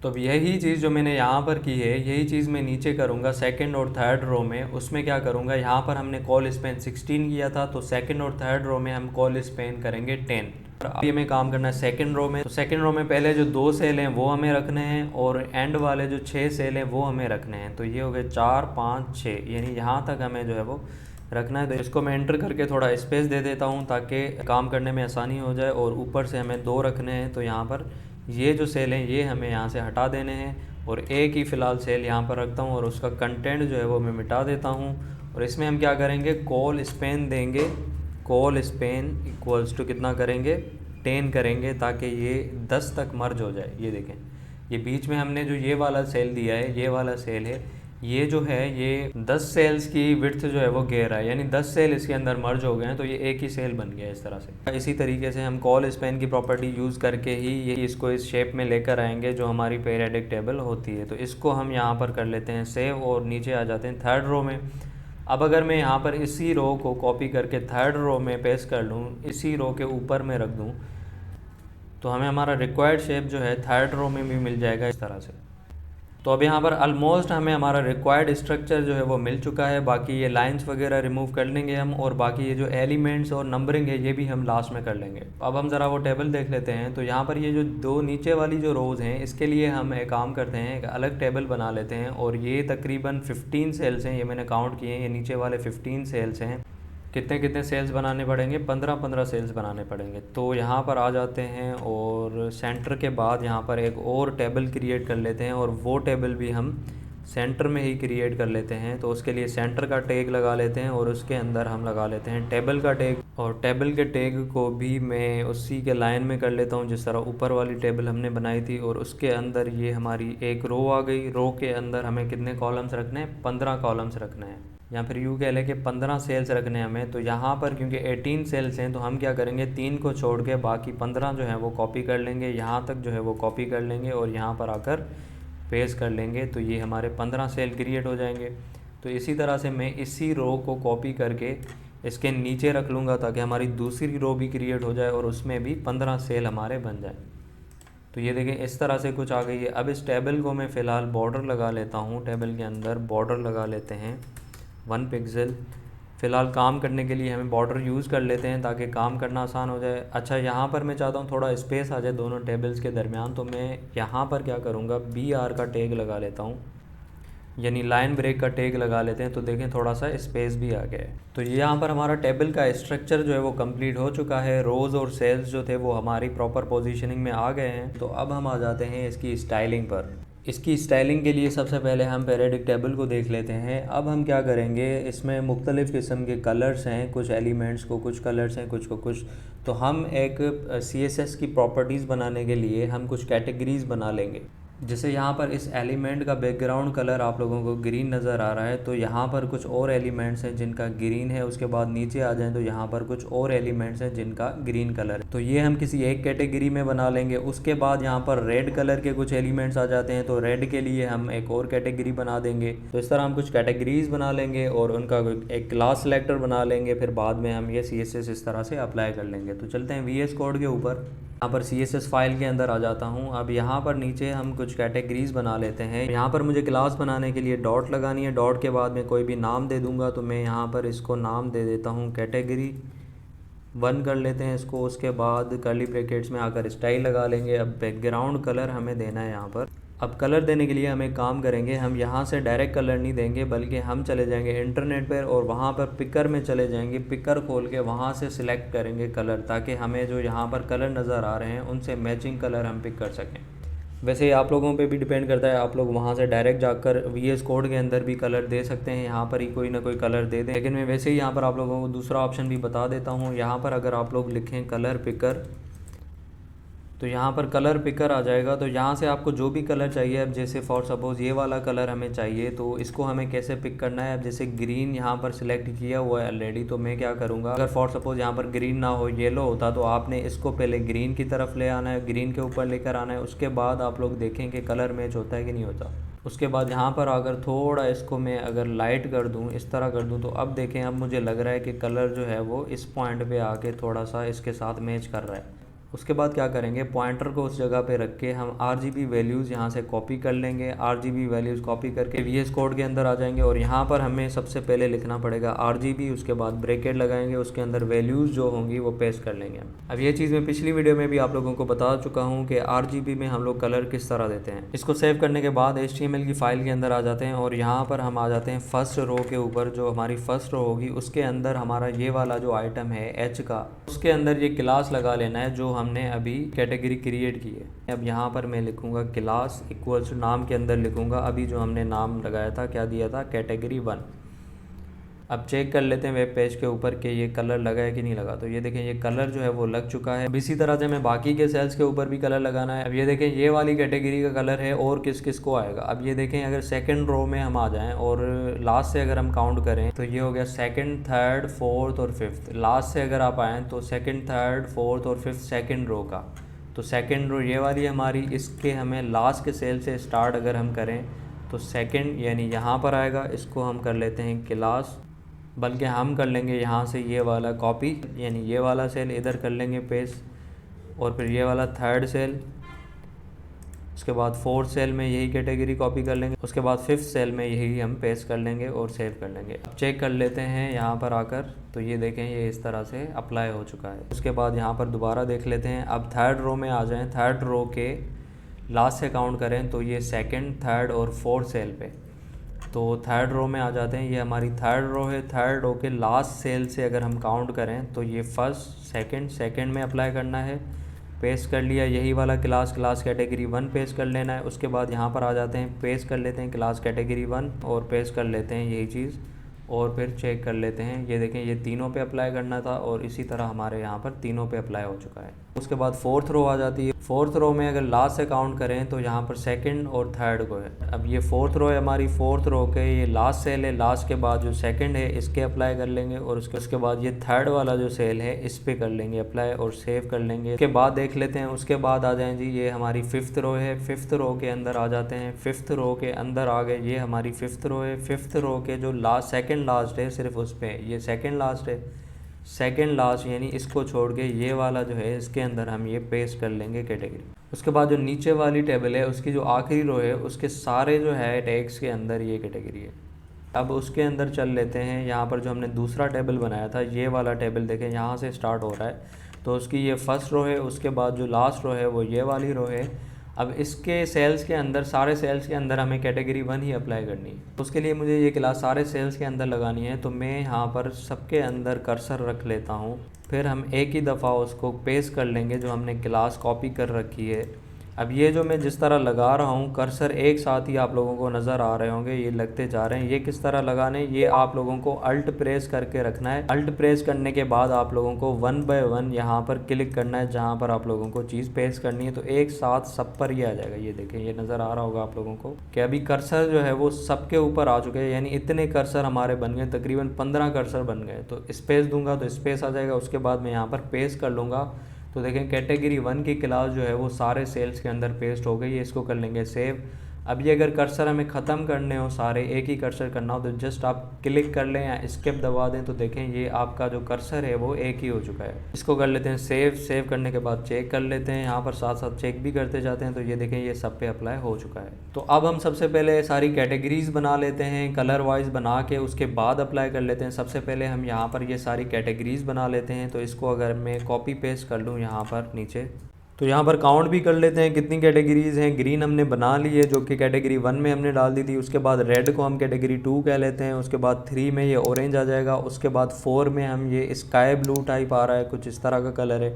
तो अब यही चीज़ जो मैंने यहाँ पर की है यही चीज़ मैं नीचे करूँगा सेकंड और थर्ड रो में। उसमें क्या करूँगा, यहाँ पर हमने कॉल स्पैन 16 किया था, तो सेकंड और थर्ड रो में हम कॉल स्पैन करेंगे 10। अब ये हमें काम करना है सेकंड रो में। तो सेकंड रो में पहले जो 2 सेल हैं वो हमें रखने हैं और एंड वाले जो 6 सेल हैं वो हमें रखने हैं। तो ये हो गए 4 5 6, यानी यहाँ तक हमें जो है वो रखना है। तो इसको मैं एंटर करके थोड़ा स्पेस दे देता हूँ ताकि काम करने में आसानी हो जाए। और ऊपर से हमें 2 रखने हैं, तो यहाँ पर ये जो सेल हैं ये हमें यहाँ से हटा देने हैं और एक ही फ़िलहाल सेल यहाँ पर रखता हूँ और उसका कंटेंट जो है वो मैं मिटा देता हूँ। और इसमें हम क्या करेंगे, कॉल स्पैन देंगे, कॉल स्पैन इक्वल्स टू कितना करेंगे, 10 करेंगे ताकि ये 10 तक मर्ज हो जाए। ये देखें ये बीच में हमने जो ये वाला सेल दिया है, ये वाला सेल है, ये जो है ये 10 सेल्स की विड्थ जो है वो घेर रहा है, यानी 10 सेल इसके अंदर मर्ज हो गए हैं, तो ये एक ही सेल बन गया इस तरह से। इसी तरीके से हम कॉल स्पैन की प्रॉपर्टी यूज़ करके ही ये इसको इस शेप में लेकर आएंगे जो हमारी पीरियडिक टेबल होती है। तो इसको हम यहाँ पर कर लेते हैं सेव और नीचे आ जाते हैं थर्ड रो में। अब अगर मैं यहाँ पर इसी रो को कॉपी करके थर्ड रो में पेस्ट कर लूँ, इसी रो के ऊपर में रख दूँ, तो हमें हमारा रिक्वायर्ड शेप जो है थर्ड रो में भी मिल जाएगा इस तरह से। तो अब यहाँ पर ऑलमोस्ट हमें हमारा रिक्वायर्ड स्ट्रक्चर जो है वो मिल चुका है। बाकी ये लाइंस वगैरह रिमूव कर लेंगे हम, और बाकी ये जो एलिमेंट्स और नंबरिंग है ये भी हम लास्ट में कर लेंगे। अब हम ज़रा वो टेबल देख लेते हैं। तो यहाँ पर ये जो 2 नीचे वाली जो रोज़ हैं इसके लिए हम एक काम करते हैं, एक अलग टेबल बना लेते हैं। और ये तकरीबन 15 सेल्स हैं, ये मैंने काउंट किए हैं, ये नीचे वाले 15 सेल्स हैं। कितने कितने सेल्स बनाने पड़ेंगे, 15-15 सेल्स बनाने पड़ेंगे। तो यहाँ पर आ जाते हैं और सेंटर के बाद यहाँ पर एक और टेबल क्रिएट कर लेते हैं और वो टेबल भी हम सेंटर में ही क्रिएट कर लेते हैं। तो उसके लिए सेंटर का टैग लगा लेते हैं और उसके अंदर हम लगा लेते हैं टेबल का टैग, और टेबल के टैग को भी मैं उसी के लाइन में कर लेता हूँ जिस तरह ऊपर वाली टेबल हमने बनाई थी। और उसके अंदर ये हमारी एक रो आ गई। रो के अंदर हमें कितने कॉलम्स रखने हैं, 15 कॉलम्स रखने हैं, या फिर यूँ कह लें कि 15 सेल्स रखने हैं हमें। तो यहाँ पर क्योंकि 18 सेल्स हैं तो हम क्या करेंगे, 3 को छोड़ के बाकी 15 जो है वो कॉपी कर लेंगे, यहाँ तक जो है वो कॉपी कर लेंगे और यहाँ पर आकर पेस्ट कर लेंगे। तो ये हमारे 15 सेल क्रिएट हो जाएंगे। तो इसी तरह से मैं इसी रो को कॉपी करके इसके नीचे रख लूँगा ताकि हमारी दूसरी रो भी क्रिएट हो जाए और उसमें भी 15 सेल हमारे बन जाए। तो ये देखें इस तरह से कुछ आ गई है। अब इस टेबल को मैं फ़िलहाल बॉर्डर लगा लेता हूँ, टेबल के अंदर बॉर्डर लगा लेते हैं 1 पिक्सल। फ़िलहाल काम करने के लिए हमें बॉर्डर यूज़ कर लेते हैं ताकि काम करना आसान हो जाए। अच्छा, यहाँ पर मैं चाहता हूँ थोड़ा स्पेस आ जाए दोनों टेबल्स के दरमियान, तो मैं यहाँ पर क्या करूँगा, BR का टैग लगा लेता हूँ, यानी लाइन ब्रेक का टैग लगा लेते हैं। तो देखें थोड़ा सा स्पेस भी आ गया है। तो यहाँ पर हमारा टेबल का स्ट्रक्चर जो है वो कंप्लीट हो चुका है। रोज़ और सेल्स जो थे वो हमारी प्रॉपर पोजीशनिंग में आ गए हैं। तो अब हम आ जाते हैं इसकी स्टाइलिंग पर। इसकी स्टाइलिंग के लिए सबसे पहले हम पीरियडिक टेबल को देख लेते हैं। अब हम क्या करेंगे, इसमें मुख्तलिफ़ किस्म के कलर्स हैं, कुछ एलिमेंट्स को कुछ कलर्स हैं, कुछ को कुछ। तो हम एक CSS की प्रॉपर्टीज़ बनाने के लिए हम कुछ कैटेगरीज़ बना लेंगे। जैसे यहाँ पर इस एलिमेंट का बैकग्राउंड कलर आप लोगों को ग्रीन नज़र आ रहा है, तो यहाँ पर कुछ और एलिमेंट्स हैं जिनका ग्रीन है। उसके बाद नीचे आ जाएं तो यहाँ पर कुछ और एलिमेंट्स हैं जिनका ग्रीन कलर है। तो ये हम किसी एक कैटेगरी में बना लेंगे। उसके बाद यहाँ पर रेड कलर के कुछ एलिमेंट्स आ जाते हैं, तो रेड के लिए हम एक और कैटेगरी बना देंगे। तो इस तरह हम कुछ कैटेगरीज बना लेंगे और उनका एक क्लास सेलेक्टर बना लेंगे। फिर बाद में हम ये CSS इस तरह से अप्लाई कर लेंगे। तो चलते हैं VS कोड के ऊपर। यहाँ पर CSS फाइल के अंदर आ जाता हूँ। अब यहाँ पर नीचे हम कुछ कैटेगरीज बना लेते हैं। यहाँ पर मुझे क्लास बनाने के लिए डॉट लगानी है। डॉट के बाद में कोई भी नाम दे दूँगा, तो मैं यहाँ पर इसको नाम दे देता हूँ कैटेगरी 1 कर लेते हैं इसको। उसके बाद कर्ली ब्रैकेट्स में आकर स्टाइल लगा लेंगे। अब बैकग्राउंड कलर हमें देना है यहाँ पर। अब कलर देने के लिए हम एक काम करेंगे, हम यहाँ से डायरेक्ट कलर नहीं देंगे, बल्कि हम चले जाएंगे इंटरनेट पर और वहाँ पर पिकर में चले जाएंगे। पिकर खोल के वहाँ से सिलेक्ट करेंगे कलर, ताकि हमें जो यहाँ पर कलर नज़र आ रहे हैं उनसे मैचिंग कलर हम पिक कर सकें। वैसे आप लोगों पे भी डिपेंड करता है, आप लोग वहाँ से डायरेक्ट जाकर VS कोड के अंदर भी कलर दे सकते हैं, यहाँ पर ही कोई ना कोई कलर दे दें। लेकिन मैं वैसे ही यहाँ पर आप लोगों को दूसरा ऑप्शन भी बता देता हूँ। यहाँ पर अगर आप लोग लिखें कलर पिकर, तो यहाँ पर कलर पिकर आ जाएगा। तो यहाँ से आपको जो भी कलर चाहिए, अब जैसे फॉर सपोज़ ये वाला कलर हमें चाहिए, तो इसको हमें कैसे पिक करना है। अब जैसे ग्रीन यहाँ पर सिलेक्ट किया हुआ है ऑलरेडी, तो मैं क्या करूँगा, अगर फॉर सपोज़ यहाँ पर ग्रीन ना हो, येलो होता, तो आपने इसको पहले ग्रीन की तरफ ले आना है, ग्रीन के ऊपर लेकर आना है। उसके बाद आप लोग देखें कि कलर मैच होता है कि नहीं होता। उसके बाद यहाँ पर अगर थोड़ा इसको मैं अगर लाइट कर दूँ, इस तरह कर दूँ, तो अब देखें, अब मुझे लग रहा है कि कलर जो है वो इस पॉइंट पे आके थोड़ा सा इसके साथ मैच कर रहा है। उसके बाद क्या करेंगे, पॉइंटर को उस जगह पे रख के हम RGB वैल्यूज़ यहाँ से कॉपी कर लेंगे। RGB वैल्यूज़ कॉपी करके VS कोड के अंदर आ जाएंगे और यहाँ पर हमें सबसे पहले लिखना पड़ेगा RGB। उसके बाद ब्रैकेट लगाएंगे, उसके अंदर वैल्यूज़ जो होंगी वो पेस्ट कर लेंगे। अब ये चीज़ मैं पिछली वीडियो में भी आप लोगों को बता चुका हूँ कि RGB में हम लोग कलर किस तरह देते हैं। इसको सेव करने के बाद HTML की फ़ाइल के अंदर आ जाते हैं और यहाँ पर हम आ जाते हैं फर्स्ट रो के ऊपर। जो हमारी फर्स्ट रो होगी उसके अंदर हमारा ये वाला जो आइटम है H का, उसके अंदर ये क्लास लगा लेना है जो हमने अभी कैटेगरी क्रिएट की है। अब यहाँ पर मैं लिखूँगा क्लास इक्वल्स टू, नाम के अंदर लिखूँगा अभी जो हमने नाम लगाया था, क्या दिया था, कैटेगरी 1। अब चेक कर लेते हैं वेब पेज के ऊपर कि ये कलर लगा है कि नहीं लगा। तो ये देखें, ये कलर जो है वो लग चुका है। अब इसी तरह से हमें बाकी के सेल्स के ऊपर भी कलर लगाना है। अब ये देखें, ये वाली कैटेगरी का कलर है और किस किस को आएगा। अब ये देखें, अगर सेकंड रो में हम आ जाएं और लास्ट से अगर हम काउंट करें, तो ये हो गया सेकंड, थर्ड, फोर्थ और फिफ्थ। लास्ट से अगर आप आएँ तो सेकंड, थर्ड, फोर्थ और फिफ्थ सेकंड रो का। तो सेकंड रो ये वाली हमारी, इसके हमें लास्ट के सेल से स्टार्ट अगर हम करें तो सेकंड यानी यहाँ पर आएगा। इसको हम कर लेते हैं क्लास, बल्कि हम कर लेंगे यहाँ से ये वाला कॉपी, यानी ये वाला सेल इधर कर लेंगे पेस्ट, और फिर ये वाला थर्ड सेल, उसके बाद फोर्थ सेल में यही कैटेगरी कॉपी कर लेंगे, उसके बाद फिफ्थ सेल में यही हम पेस्ट कर लेंगे और सेव कर लेंगे। अब चेक कर लेते हैं यहाँ पर आकर, तो ये देखें ये इस तरह से अप्लाई हो चुका है। उसके बाद यहाँ पर दोबारा देख लेते हैं। अब थर्ड रो में आ जाएं, थर्ड रो के लास्ट से काउंट करें तो ये सेकंड, थर्ड और फोर्थ सेल पे, तो थर्ड रो में आ जाते हैं। ये हमारी थर्ड रो है। थर्ड रो के लास्ट सेल से अगर हम काउंट करें तो ये फर्स्ट, सेकंड में अप्लाई करना है, पेस्ट कर लिया। यही वाला क्लास कैटेगरी 1 पेस्ट कर लेना है। उसके बाद यहाँ पर आ जाते हैं, पेस्ट कर लेते हैं क्लास कैटेगरी 1 और पेस्ट कर लेते हैं यही चीज़, और फिर चेक कर लेते हैं। ये देखें, ये तीनों पे अप्लाई करना था और इसी तरह हमारे यहाँ पर तीनों पे अप्लाई हो चुका है। उसके बाद फोर्थ रो आ जाती है। फोर्थ रो में अगर लास्ट से काउंट करें तो यहाँ पर सेकंड और थर्ड को है। अब ये फोर्थ रो है हमारी, फोर्थ रो के ये लास्ट सेल है, लास्ट के बाद जो सेकंड है इसके अप्लाई कर लेंगे, और उसके बाद ये थर्ड वाला जो सेल है इस पे कर लेंगे अप्लाई और सेव कर लेंगे। उसके बाद देख लेते हैं, उसके बाद आ जाएँ जी, ये हमारी फिफ्थ रो है। फिफ्थ रो के अंदर आ जाते हैं। फिफ्थ रो के अंदर आ गए, ये हमारी फिफ्थ रो है। फिफ्थ रो के जो लास्ट सेकंड लास्ट है सिर्फ उस पर, ये सेकंड लास्ट है, सेकंड लास्ट यानी इसको छोड़ के ये वाला जो है इसके अंदर हम ये पेस्ट कर लेंगे कैटेगरी। उसके बाद जो नीचे वाली टेबल है उसकी जो आखिरी रो है उसके सारे जो है टैग्स के अंदर ये कैटेगरी है। अब उसके अंदर चल लेते हैं। यहाँ पर जो हमने दूसरा टेबल बनाया था, ये वाला टेबल देखें यहाँ से स्टार्ट हो रहा है, तो उसकी ये फर्स्ट रो है। उसके बाद जो लास्ट रो है वो ये वाली रो है। अब इसके सेल्स के अंदर, सारे सेल्स के अंदर हमें कैटेगरी 1 ही अप्लाई करनी है। उसके लिए मुझे ये क्लास सारे सेल्स के अंदर लगानी है, तो मैं यहाँ पर सबके अंदर कर्सर रख लेता हूँ। फिर हम एक ही दफ़ा उसको पेस्ट कर लेंगे जो हमने क्लास कॉपी कर रखी है। अब ये जो मैं जिस तरह लगा रहा हूँ कर्सर एक साथ ही आप लोगों को नज़र आ रहे होंगे, ये लगते जा रहे हैं। ये किस तरह लगाने, ये आप लोगों को अल्ट प्रेस करके रखना है। अल्ट प्रेस करने के बाद आप लोगों को 1 बाय 1 यहाँ पर क्लिक करना है जहाँ पर आप लोगों को चीज़ पेस्ट करनी है, तो एक साथ सब पर ये आ जाएगा। ये देखें, ये नज़र आ रहा होगा आप लोगों को कि अभी कर्सर जो है वो सबके ऊपर आ चुके हैं, यानी इतने कर्सर हमारे बन गए, तकरीबन 15 कर्सर बन गए। तो स्पेस दूंगा तो स्पेस आ जाएगा, उसके बाद मैं यहाँ पर पेस्ट कर लूँगा। तो देखें कैटेगरी 1 की क्लास जो है वो सारे सेल्स के अंदर पेस्ट हो गई है। इसको कर लेंगे सेव। अब ये अगर कर्सर हमें ख़त्म करने हो, सारे एक ही कर्सर करना हो, तो जस्ट आप क्लिक कर लें या स्केप दबा दें, तो देखें ये आपका जो कर्सर है वो एक ही हो चुका है। इसको कर लेते हैं सेव। सेव करने के बाद चेक कर लेते हैं, यहाँ पर साथ साथ चेक भी करते जाते हैं। तो ये देखें ये सब पे अप्लाई हो चुका है। तो अब हम सबसे पहले सारी कैटेगरीज बना लेते हैं, कलर वाइज बना के उसके बाद अप्लाई कर लेते हैं। सबसे पहले हम यहाँ पर ये सारी कैटेगरीज बना लेते हैं। तो इसको अगर मैं कॉपी पेस्ट कर लूँ यहाँ पर नीचे, तो यहाँ पर काउंट भी कर लेते हैं कितनी कैटेगरीज़ हैं। ग्रीन हमने बना ली है जो कि कैटेगरी 1 में हमने डाल दी थी। उसके बाद रेड को हम कैटेगरी 2 कह लेते हैं। उसके बाद 3 में ये ऑरेंज आ जाएगा। उसके बाद 4 में हम ये स्काई ब्लू टाइप आ रहा है, कुछ इस तरह का कलर है,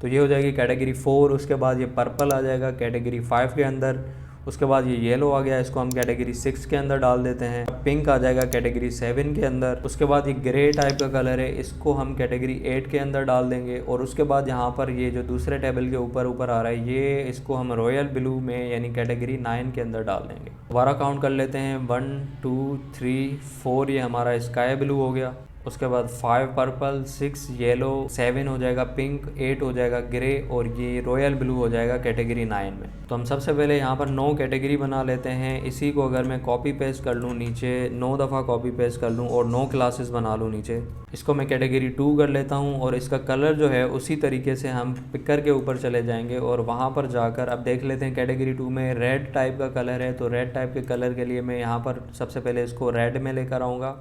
तो ये हो जाएगी कैटेगरी 4। उसके बाद ये पर्पल आ जाएगा कैटेगरी 5 के अंदर। उसके बाद ये येलो आ गया, इसको हम कैटेगरी 6 के अंदर डाल देते हैं। पिंक आ जाएगा कैटेगरी 7 के अंदर। उसके बाद ये ग्रे टाइप का कलर है, इसको हम कैटेगरी 8 के अंदर डाल देंगे। और उसके बाद यहाँ पर ये जो दूसरे टेबल के ऊपर ऊपर आ रहा है, ये इसको हम रॉयल ब्लू में यानी कैटेगरी 9 के अंदर डाल देंगे। दोबारा काउंट कर लेते हैं, 1 2 3 4 ये हमारा स्काई ब्लू हो गया। उसके बाद 5 पर्पल, 6 येलो, 7 हो जाएगा पिंक, 8 हो जाएगा ग्रे, और ये रॉयल ब्लू हो जाएगा कैटेगरी 9 में। तो हम सबसे पहले यहाँ पर 9 कैटेगरी बना लेते हैं। इसी को अगर मैं कॉपी पेस्ट कर लूँ नीचे, 9 दफ़ा कॉपी पेस्ट कर लूँ और 9 क्लासेस बना लूँ नीचे, इसको मैं कैटेगरी 2 कर लेता हूँ। और इसका कलर जो है उसी तरीके से हम पिकर के ऊपर चले जाएंगे और वहाँ पर जाकर अब देख लेते हैं कैटेगरी 2 में रेड टाइप का कलर है। तो रेड टाइप के कलर के लिए मैं यहाँ पर सबसे पहले इसको रेड में लेकर आऊँगा,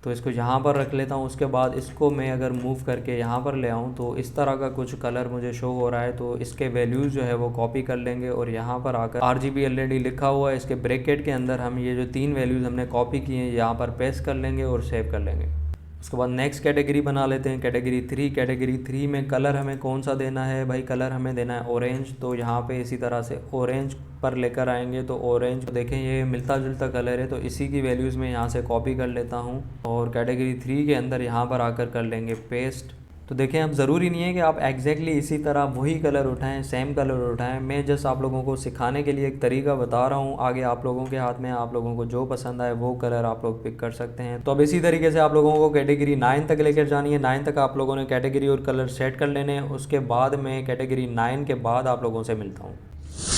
तो इसको यहाँ पर रख लेता हूँ। उसके बाद इसको मैं अगर मूव करके यहाँ पर ले आऊँ तो इस तरह का कुछ कलर मुझे शो हो रहा है। तो इसके वैल्यूज़ जो है वो कॉपी कर लेंगे और यहाँ पर आकर RGB LED लिखा हुआ है, इसके ब्रैकेट के अंदर हम ये जो 3 वैल्यूज़ हमने कॉपी की हैं यहाँ पर पेस्ट कर लेंगे और सेव कर लेंगे। उसके बाद नेक्स्ट कैटेगरी बना लेते हैं, कैटेगरी 3। कैटेगरी 3 में कलर हमें कौन सा देना है भाई, कलर हमें देना है ऑरेंज। तो यहाँ पे इसी तरह से ऑरेंज पर लेकर आएंगे। तो ऑरेंज देखें ये मिलता जुलता कलर है, तो इसी की वैल्यूज़ में यहाँ से कॉपी कर लेता हूँ और कैटेगरी 3 के अंदर यहाँ पर आकर कर लेंगे पेस्ट। तो देखें अब ज़रूरी नहीं है कि आप एग्जैक्टली इसी तरह वही कलर उठाएं, सेम कलर उठाएं। मैं जस्ट आप लोगों को सिखाने के लिए एक तरीका बता रहा हूं, आगे आप लोगों के हाथ में, आप लोगों को जो पसंद आए वो कलर आप लोग पिक कर सकते हैं। तो अब इसी तरीके से आप लोगों को कैटेगरी 9 तक लेकर जानी है। 9 तक आप लोगों ने कैटेगरी और कलर सेट कर लेने हैं। उसके बाद मैं कैटेगरी 9 के बाद आप लोगों से मिलता हूँ।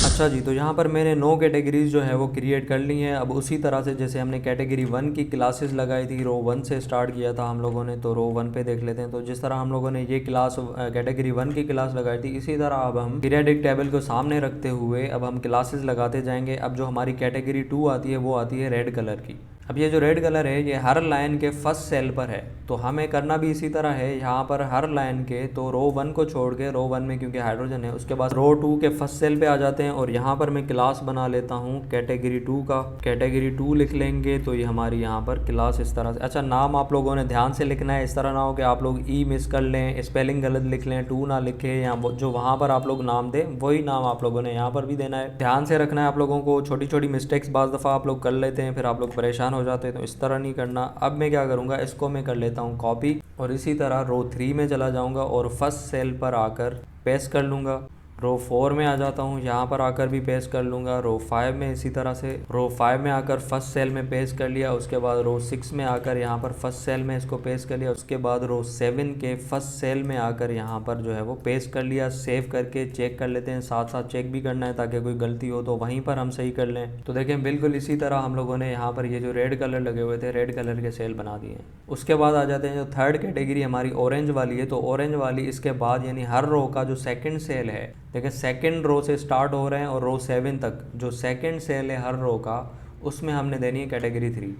अच्छा जी, तो यहाँ पर मैंने 9 कैटेगरीज़ जो है वो क्रिएट कर ली हैं। अब उसी तरह से जैसे हमने कैटेगरी 1 की क्लासेस लगाई थी, रो 1 से स्टार्ट किया था हम लोगों ने, तो रो 1 पे देख लेते हैं। तो जिस तरह हम लोगों ने ये क्लास कैटेगरी 1 की क्लास लगाई थी, इसी तरह अब हम पीरियडिक टेबल को सामने रखते हुए अब हम क्लासेस लगाते जाएंगे। अब जो हमारी कैटेगरी 2 आती है वो आती है रेड कलर की। अब ये जो रेड कलर है ये हर लाइन के फर्स्ट सेल पर है, तो हमें करना भी इसी तरह है। यहाँ पर हर लाइन के, तो रो 1 को छोड़ के, रो 1 में क्योंकि हाइड्रोजन है, उसके बाद रो 2 के फर्स्ट सेल पे आ जाते हैं और यहाँ पर मैं क्लास बना लेता हूँ कैटेगरी 2 का। कैटेगरी 2 लिख लेंगे तो ये हमारी यहाँ पर क्लास इस तरह से। अच्छा, नाम आप लोगों ने ध्यान से लिखना है, इस तरह ना हो कि आप लोग ई मिस कर लें, स्पेलिंग गलत लिख लें, 2 ना लिखे, या जो वहाँ पर आप लोग नाम दें वही नाम आप लोगों ने यहाँ पर भी देना है। ध्यान से रखना है आप लोगों को। छोटी छोटी मिस्टेक्स बाज़ दफ़ा आप लोग कर लेते हैं, फिर आप लोग परेशान हो जाते हैं, तो इस तरह नहीं करना। अब मैं क्या करूँगा, इसको मैं कर लेता हूँ कॉपी और इसी तरह रो 3 में चला जाऊँगा और फर्स्ट सेल पर आकर पेस्ट कर लूँगा। रो 4 में आ जाता हूँ, यहाँ पर आकर भी पेस्ट कर लूँगा। रो 5 में इसी तरह से, रो 5 में आकर फर्स्ट सेल में पेस्ट कर लिया। उसके बाद रो 6 में आकर यहाँ पर फर्स्ट सेल में इसको पेस्ट कर लिया। उसके बाद रो 7 के फर्स्ट सेल में आकर यहाँ पर जो है वो पेस्ट कर लिया। सेव करके चेक कर लेते हैं, साथ साथ चेक भी करना है ताकि कोई गलती हो तो वहीं पर हम सही कर लें। तो देखें बिल्कुल इसी तरह हम लोगों ने यहाँ पर ये जो रेड कलर लगे हुए थे, रेड कलर के सेल बना दिए। उसके बाद आ जाते हैं जो थर्ड कैटेगरी हमारी ऑरेंज वाली है, तो ऑरेंज वाली इसके बाद यानी हर रो का जो सेकंड सेल है, देखिए सेकंड रो से स्टार्ट हो रहे हैं और रो 7 तक जो सेकंड सेल है हर रो का, उसमें हमने देनी है कैटेगरी 3।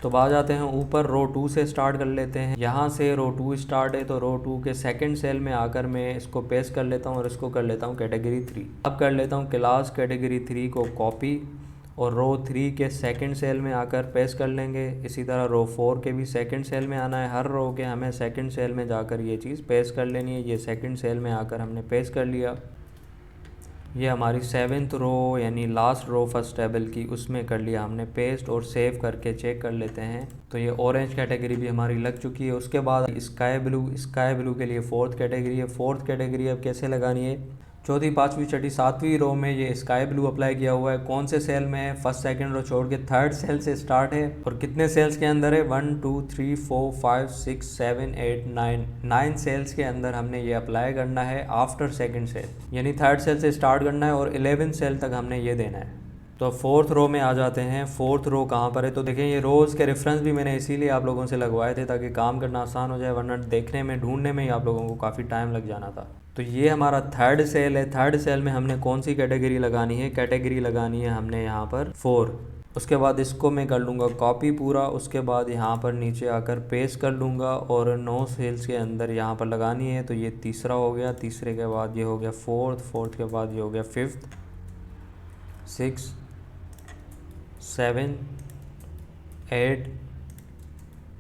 तो आ जाते हैं ऊपर, रो 2 से स्टार्ट कर लेते हैं। यहाँ से रो 2 स्टार्ट है, तो रो 2 के सेकंड सेल में आकर मैं इसको पेस्ट कर लेता हूँ और इसको कर लेता हूँ कैटेगरी 3। अब कर लेता हूँ क्लास कैटेगरी 3 को कॉपी और रो 3 के सेकंड सेल में आकर पेस्ट कर लेंगे। इसी तरह रो 4 के भी सेकंड सेल में आना है, हर रो के हमें सेकंड सेल में जाकर ये चीज़ पेस्ट कर लेनी है। ये सेकंड सेल में आकर हमने पेस्ट कर लिया। ये हमारी 7th रो यानी लास्ट रो फर्स्ट टेबल की, उसमें कर लिया हमने पेस्ट और सेव करके चेक कर लेते हैं। तो ये ऑरेंज कैटेगरी भी हमारी लग चुकी है। उसके बाद स्काई ब्लू के लिए 4th कैटेगरी है। 4th कैटेगरी अब कैसे लगानी है, चौथी, पाँचवीं, छठी, सातवीं रो में ये स्काई ब्लू अप्लाई किया हुआ है। कौन से सेल में है, फर्स्ट सेकंड रो छोड़ के 3rd सेल से स्टार्ट है। और कितने सेल्स के अंदर है, 1 2 3 4 5 6 7 8 9 सेल्स के अंदर हमने ये अप्लाई करना है आफ्टर सेकंड सेल, यानी 3rd सेल से स्टार्ट करना है और 11 सेल तक हमने ये देना है। तो 4th रो में आ जाते हैं। 4th रो कहाँ पर है, तो देखें ये रोज़ के रेफरेंस भी मैंने इसीलिए आप लोगों से लगवाए थे ताकि काम करना आसान हो जाए, वरना देखने में ढूंढने में ही आप लोगों को काफ़ी टाइम लग जाना था। तो ये हमारा 3rd सेल है। 3rd सेल में हमने कौन सी कैटेगरी लगानी है, कैटेगरी लगानी है हमने यहाँ पर 4। उसके बाद इसको मैं कर लूँगा कॉपी पूरा। उसके बाद यहाँ पर नीचे आकर पेस्ट कर लूँगा और 9 सेल्स के अंदर यहाँ पर लगानी है। तो ये तीसरा हो गया, तीसरे के बाद ये हो गया 4th के बाद ये हो गया 5th 6 7 8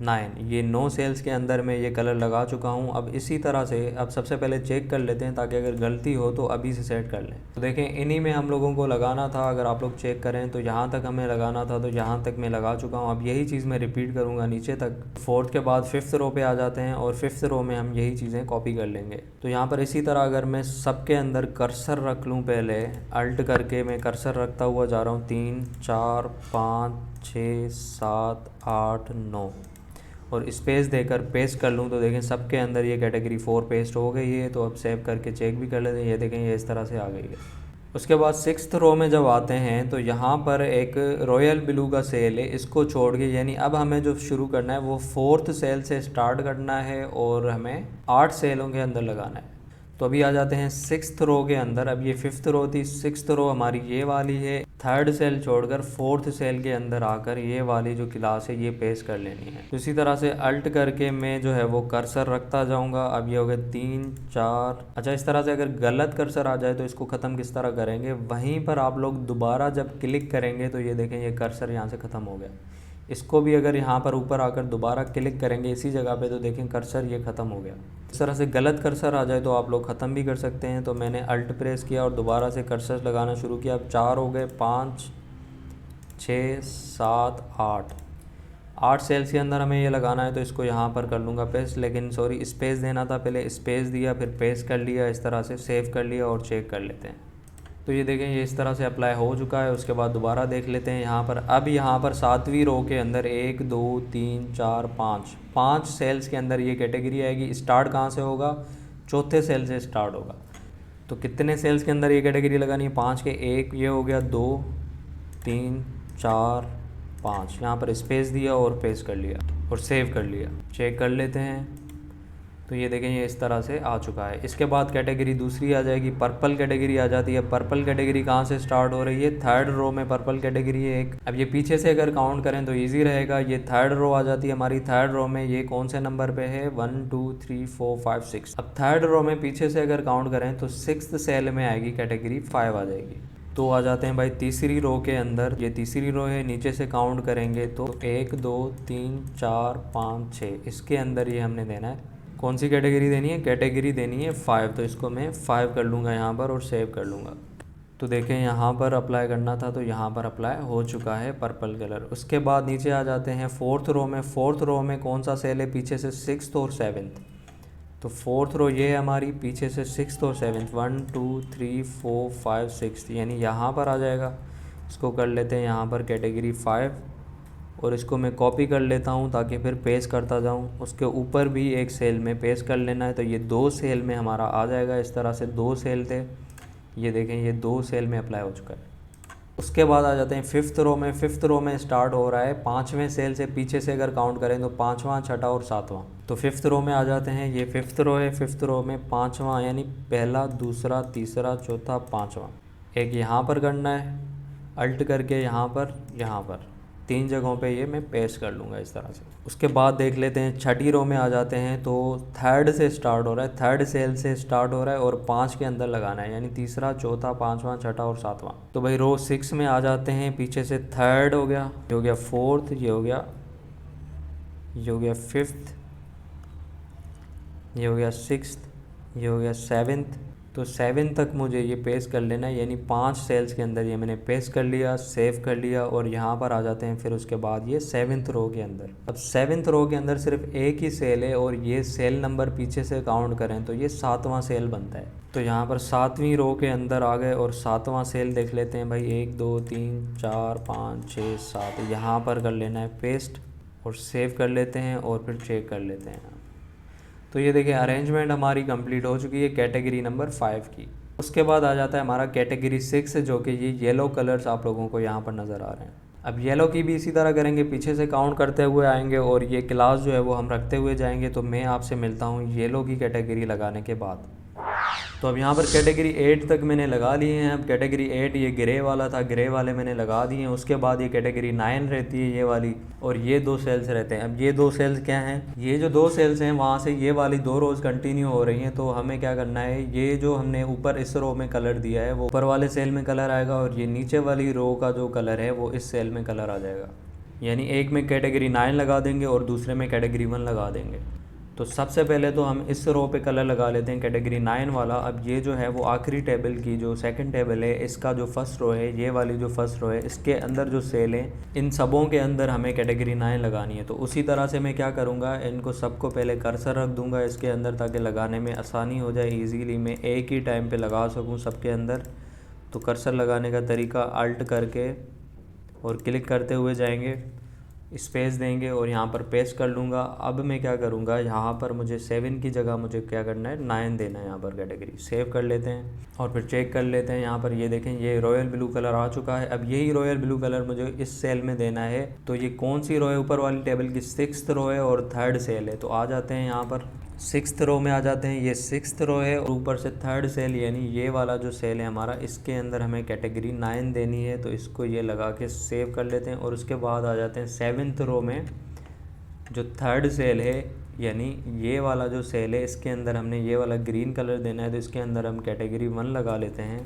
9, ये 9 सेल्स के अंदर मैं ये कलर लगा चुका हूँ। अब इसी तरह से अब सबसे पहले चेक कर लेते हैं ताकि अगर गलती हो तो अभी से सेट कर लें। तो देखें इन्हीं में हम लोगों को लगाना था। अगर आप लोग चेक करें तो यहाँ तक हमें लगाना था, तो यहाँ तक मैं लगा चुका हूँ। अब यही चीज़ मैं रिपीट करूँगा नीचे तक। 4th के बाद 5th रो पे आ जाते हैं और 5th रो में हम यही चीज़ें कॉपी कर लेंगे। तो यहाँ पर इसी तरह अगर मैं सबके अंदर कर्सर रख लूँ, पहले अल्ट करके मैं कर्सर रखता हुआ जा रहा हूँ, 3 4 5 6 7 8 9 और स्पेस देकर पेस्ट कर लूँ, तो देखें सबके अंदर ये कैटेगरी 4 पेस्ट हो गई है। तो अब सेव करके चेक भी कर लेते हैं, ये देखें ये इस तरह से आ गई है। उसके बाद 6th रो में जब आते हैं तो यहाँ पर एक रॉयल ब्लू का सेल है, इसको छोड़ के यानी अब हमें जो शुरू करना है वो 4th सेल से स्टार्ट करना है और हमें 8 सेलों के अंदर लगाना है। तो अभी आ जाते हैं 6th रो के अंदर। अब ये 5th रो थी, 6th रो हमारी ये वाली है। 3rd सेल छोड़कर 4th सेल के अंदर आकर ये वाली जो क्लास है ये पेस्ट कर लेनी है। तो इसी तरह से अल्ट करके मैं जो है वो कर्सर रखता जाऊंगा। अब ये हो गया 3 4। अच्छा, इस तरह से अगर गलत कर्सर आ जाए तो इसको ख़त्म किस तरह करेंगे, वहीं पर आप लोग दोबारा जब क्लिक करेंगे तो ये देखें ये कर्सर यहाँ से ख़त्म हो गया। इसको भी अगर यहाँ पर ऊपर आकर दोबारा क्लिक करेंगे इसी जगह पे तो देखें कर्सर ये ख़त्म हो गया। इस तरह से गलत कर्सर आ जाए तो आप लोग ख़त्म भी कर सकते हैं। तो मैंने अल्ट प्रेस किया और दोबारा से कर्सर लगाना शुरू किया। अब 4 हो गए, 5 6 7 8 सेल्स के अंदर हमें ये लगाना है। तो इसको यहाँ पर कर लूँगा पेस्ट, लेकिन सॉरी स्पेस देना था, पहले स्पेस दिया फिर पेस्ट कर लिया। इस तरह से सेव कर लिया और चेक कर लेते हैं। तो ये देखें ये इस तरह से अप्लाई हो चुका है। उसके बाद दोबारा देख लेते हैं यहाँ पर। अब यहाँ पर 7वीं रो के अंदर 1 2 3 4 5 सेल्स के अंदर ये कैटेगरी आएगी। स्टार्ट कहाँ से होगा, चौथे सेल से स्टार्ट होगा। तो कितने सेल्स के अंदर ये कैटेगरी लगानी है, 5 के। 1 ये हो गया, 2 3 4 5, यहाँ पर स्पेस दिया और पेस्ट कर लिया और सेव कर लिया। चेक कर लेते हैं। तो ये देखें ये इस तरह से आ चुका है। इसके बाद कैटेगरी दूसरी आ जाएगी, पर्पल कैटेगरी आ जाती है। पर्पल कैटेगरी कहाँ से स्टार्ट हो रही है, 3rd रो में पर्पल कैटेगरी है एक। अब ये पीछे से अगर काउंट करें तो इजी रहेगा। ये 3rd रो आ जाती है हमारी। 3rd रो में ये कौन से नंबर पे है, 1 2 3 4 5 6। अब 3rd रो में पीछे से अगर काउंट करें तो 6th सेल में आएगी कैटेगरी 5 आ जाएगी। तो आ जाते हैं भाई तीसरी रो के अंदर। ये तीसरी रो है, नीचे से काउंट करेंगे तो 1 2 3 4 5 6, इसके अंदर ये हमने देना है। कौन सी कैटेगरी देनी है, कैटेगरी देनी है 5। तो इसको मैं 5 कर लूँगा यहाँ पर और सेव कर लूँगा। तो देखें यहाँ पर अप्लाई करना था तो यहाँ पर अप्लाई हो चुका है पर्पल कलर। उसके बाद नीचे आ जाते हैं 4th रो में। 4th रो में कौन सा सेल है, पीछे से 6th और 7th। तो 4th रो ये है हमारी, पीछे से 6th और 7th, 1 2 3 4 5 6, यानी यहाँ पर आ जाएगा। इसको कर लेते हैं यहाँ पर कैटेगरी 5 और इसको मैं कॉपी कर लेता हूँ ताकि फिर पेस्ट करता जाऊँ। उसके ऊपर भी एक सेल में पेस्ट कर लेना है। तो ये 2 सेल में हमारा आ जाएगा। इस तरह से 2 सेल थे, ये देखें ये 2 सेल में अप्लाई हो चुका है। उसके बाद आ जाते हैं 5th रो में। 5th रो में स्टार्ट हो रहा है 5वें सेल से, पीछे से अगर काउंट करें तो 5वां 6ठा और 7वां। तो 5th रो में आ जाते हैं। ये 5th रो है। 5th रो में 5वां यानी पहला दूसरा तीसरा चौथा 5वां एक यहाँ पर करना है। अल्ट करके यहाँ पर 3 जगहों पे ये मैं पेस्ट कर लूँगा इस तरह से। उसके बाद देख लेते हैं 6ठी रो में आ जाते हैं। तो 3rd से स्टार्ट हो रहा है, 3rd सेल से स्टार्ट हो रहा है और 5 के अंदर लगाना है, यानी तीसरा चौथा 5वां 6ठा और 7वां। तो भाई रो 6 में आ जाते हैं। पीछे से 3rd हो गया, ये हो गया 4th, ये हो गया 5th, ये हो गया 6th, ये हो गया 7th, तो 7 तक मुझे ये पेस्ट कर लेना है, यानी 5 सेल्स के अंदर ये मैंने पेस्ट कर लिया, सेव कर लिया। और यहाँ पर आ जाते हैं फिर उसके बाद ये 7th रो के अंदर। अब 7th रो के अंदर सिर्फ एक ही सेल है और ये सेल नंबर पीछे से काउंट करें तो ये 7वां सेल बनता है। तो यहाँ पर 7वीं रो के अंदर आ गए और 7वां सेल देख लेते हैं भाई, 1 2 3 4 5 6 7, यहाँ पर कर लेना है पेस्ट और सेव कर लेते हैं और फिर चेक कर लेते हैं। तो ये देखिए अरेंजमेंट हमारी कंप्लीट हो चुकी है कैटेगरी नंबर 5 की। उसके बाद आ जाता है हमारा कैटेगरी 6, जो कि ये येलो कलर्स आप लोगों को यहाँ पर नज़र आ रहे हैं। अब येलो की भी इसी तरह करेंगे, पीछे से काउंट करते हुए आएंगे और ये क्लास जो है वो हम रखते हुए जाएंगे। तो मैं आपसे मिलता हूँ येलो की कैटेगरी लगाने के बाद। तो अब यहाँ पर कैटेगरी 8 तक मैंने लगा लिए हैं। अब कैटेगरी 8 ये ग्रे वाला था, ग्रे वाले मैंने लगा दिए हैं। उसके बाद ये कैटेगरी 9 रहती है ये वाली, और ये 2 सेल्स रहते हैं। अब ये 2 सेल्स क्या हैं, ये जो 2 सेल्स हैं वहाँ से ये वाली 2 रोज़ कंटिन्यू हो रही हैं। तो हमें क्या करना है, ये जो हमने ऊपर इस रो में कलर दिया है वो ऊपर वाले सेल में कलर आएगा और ये नीचे वाली रो का जो कलर है वो इस सेल में कलर आ जाएगा। यानी एक में कैटेगरी 9 लगा देंगे और दूसरे में कैटेगरी 1 लगा देंगे। तो सबसे पहले तो हम इस रो पे कलर लगा लेते हैं कैटेगरी 9 वाला। अब ये जो है वो आखिरी टेबल की जो सेकंड टेबल है, इसका जो फर्स्ट रो है, ये वाली जो फर्स्ट रो है, इसके अंदर जो सेल है इन सबों के अंदर हमें कैटेगरी 9 लगानी है। तो उसी तरह से मैं क्या करूँगा, इनको सबको पहले कर्सर रख दूँगा इसके अंदर ताकि लगाने में आसानी हो जाए, ईज़िली मैं एक ही टाइम पर लगा सकूँ सबके अंदर। तो कर्सर लगाने का तरीका अल्ट करके और क्लिक करते हुए जाएंगे, स्पेस देंगे और यहाँ पर पेस्ट कर लूँगा। अब मैं क्या करूँगा, यहाँ पर मुझे 7 की जगह मुझे क्या करना है, 9 देना है। यहाँ पर कैटेगरी सेव कर लेते हैं और फिर चेक कर लेते हैं। यहाँ पर ये देखें ये रॉयल ब्लू कलर आ चुका है। अब यही रॉयल ब्लू कलर मुझे इस सेल में देना है। तो ये कौन सी रो है, ऊपर वाली टेबल की 6th रो है और 3rd सेल है। तो आ जाते हैं यहाँ पर 6th रो में आ जाते हैं, ये 6th रो है और ऊपर से 3rd सेल यानी ये वाला जो सेल है हमारा, इसके अंदर हमें कैटेगरी 9 देनी है। तो इसको ये लगा के सेव कर लेते हैं और उसके बाद आ जाते हैं 7th रो में जो 3rd सेल है, यानी ये वाला जो सेल है इसके अंदर हमने ये वाला ग्रीन कलर देना है। तो इसके अंदर हम कैटेगरी 1 लगा लेते हैं।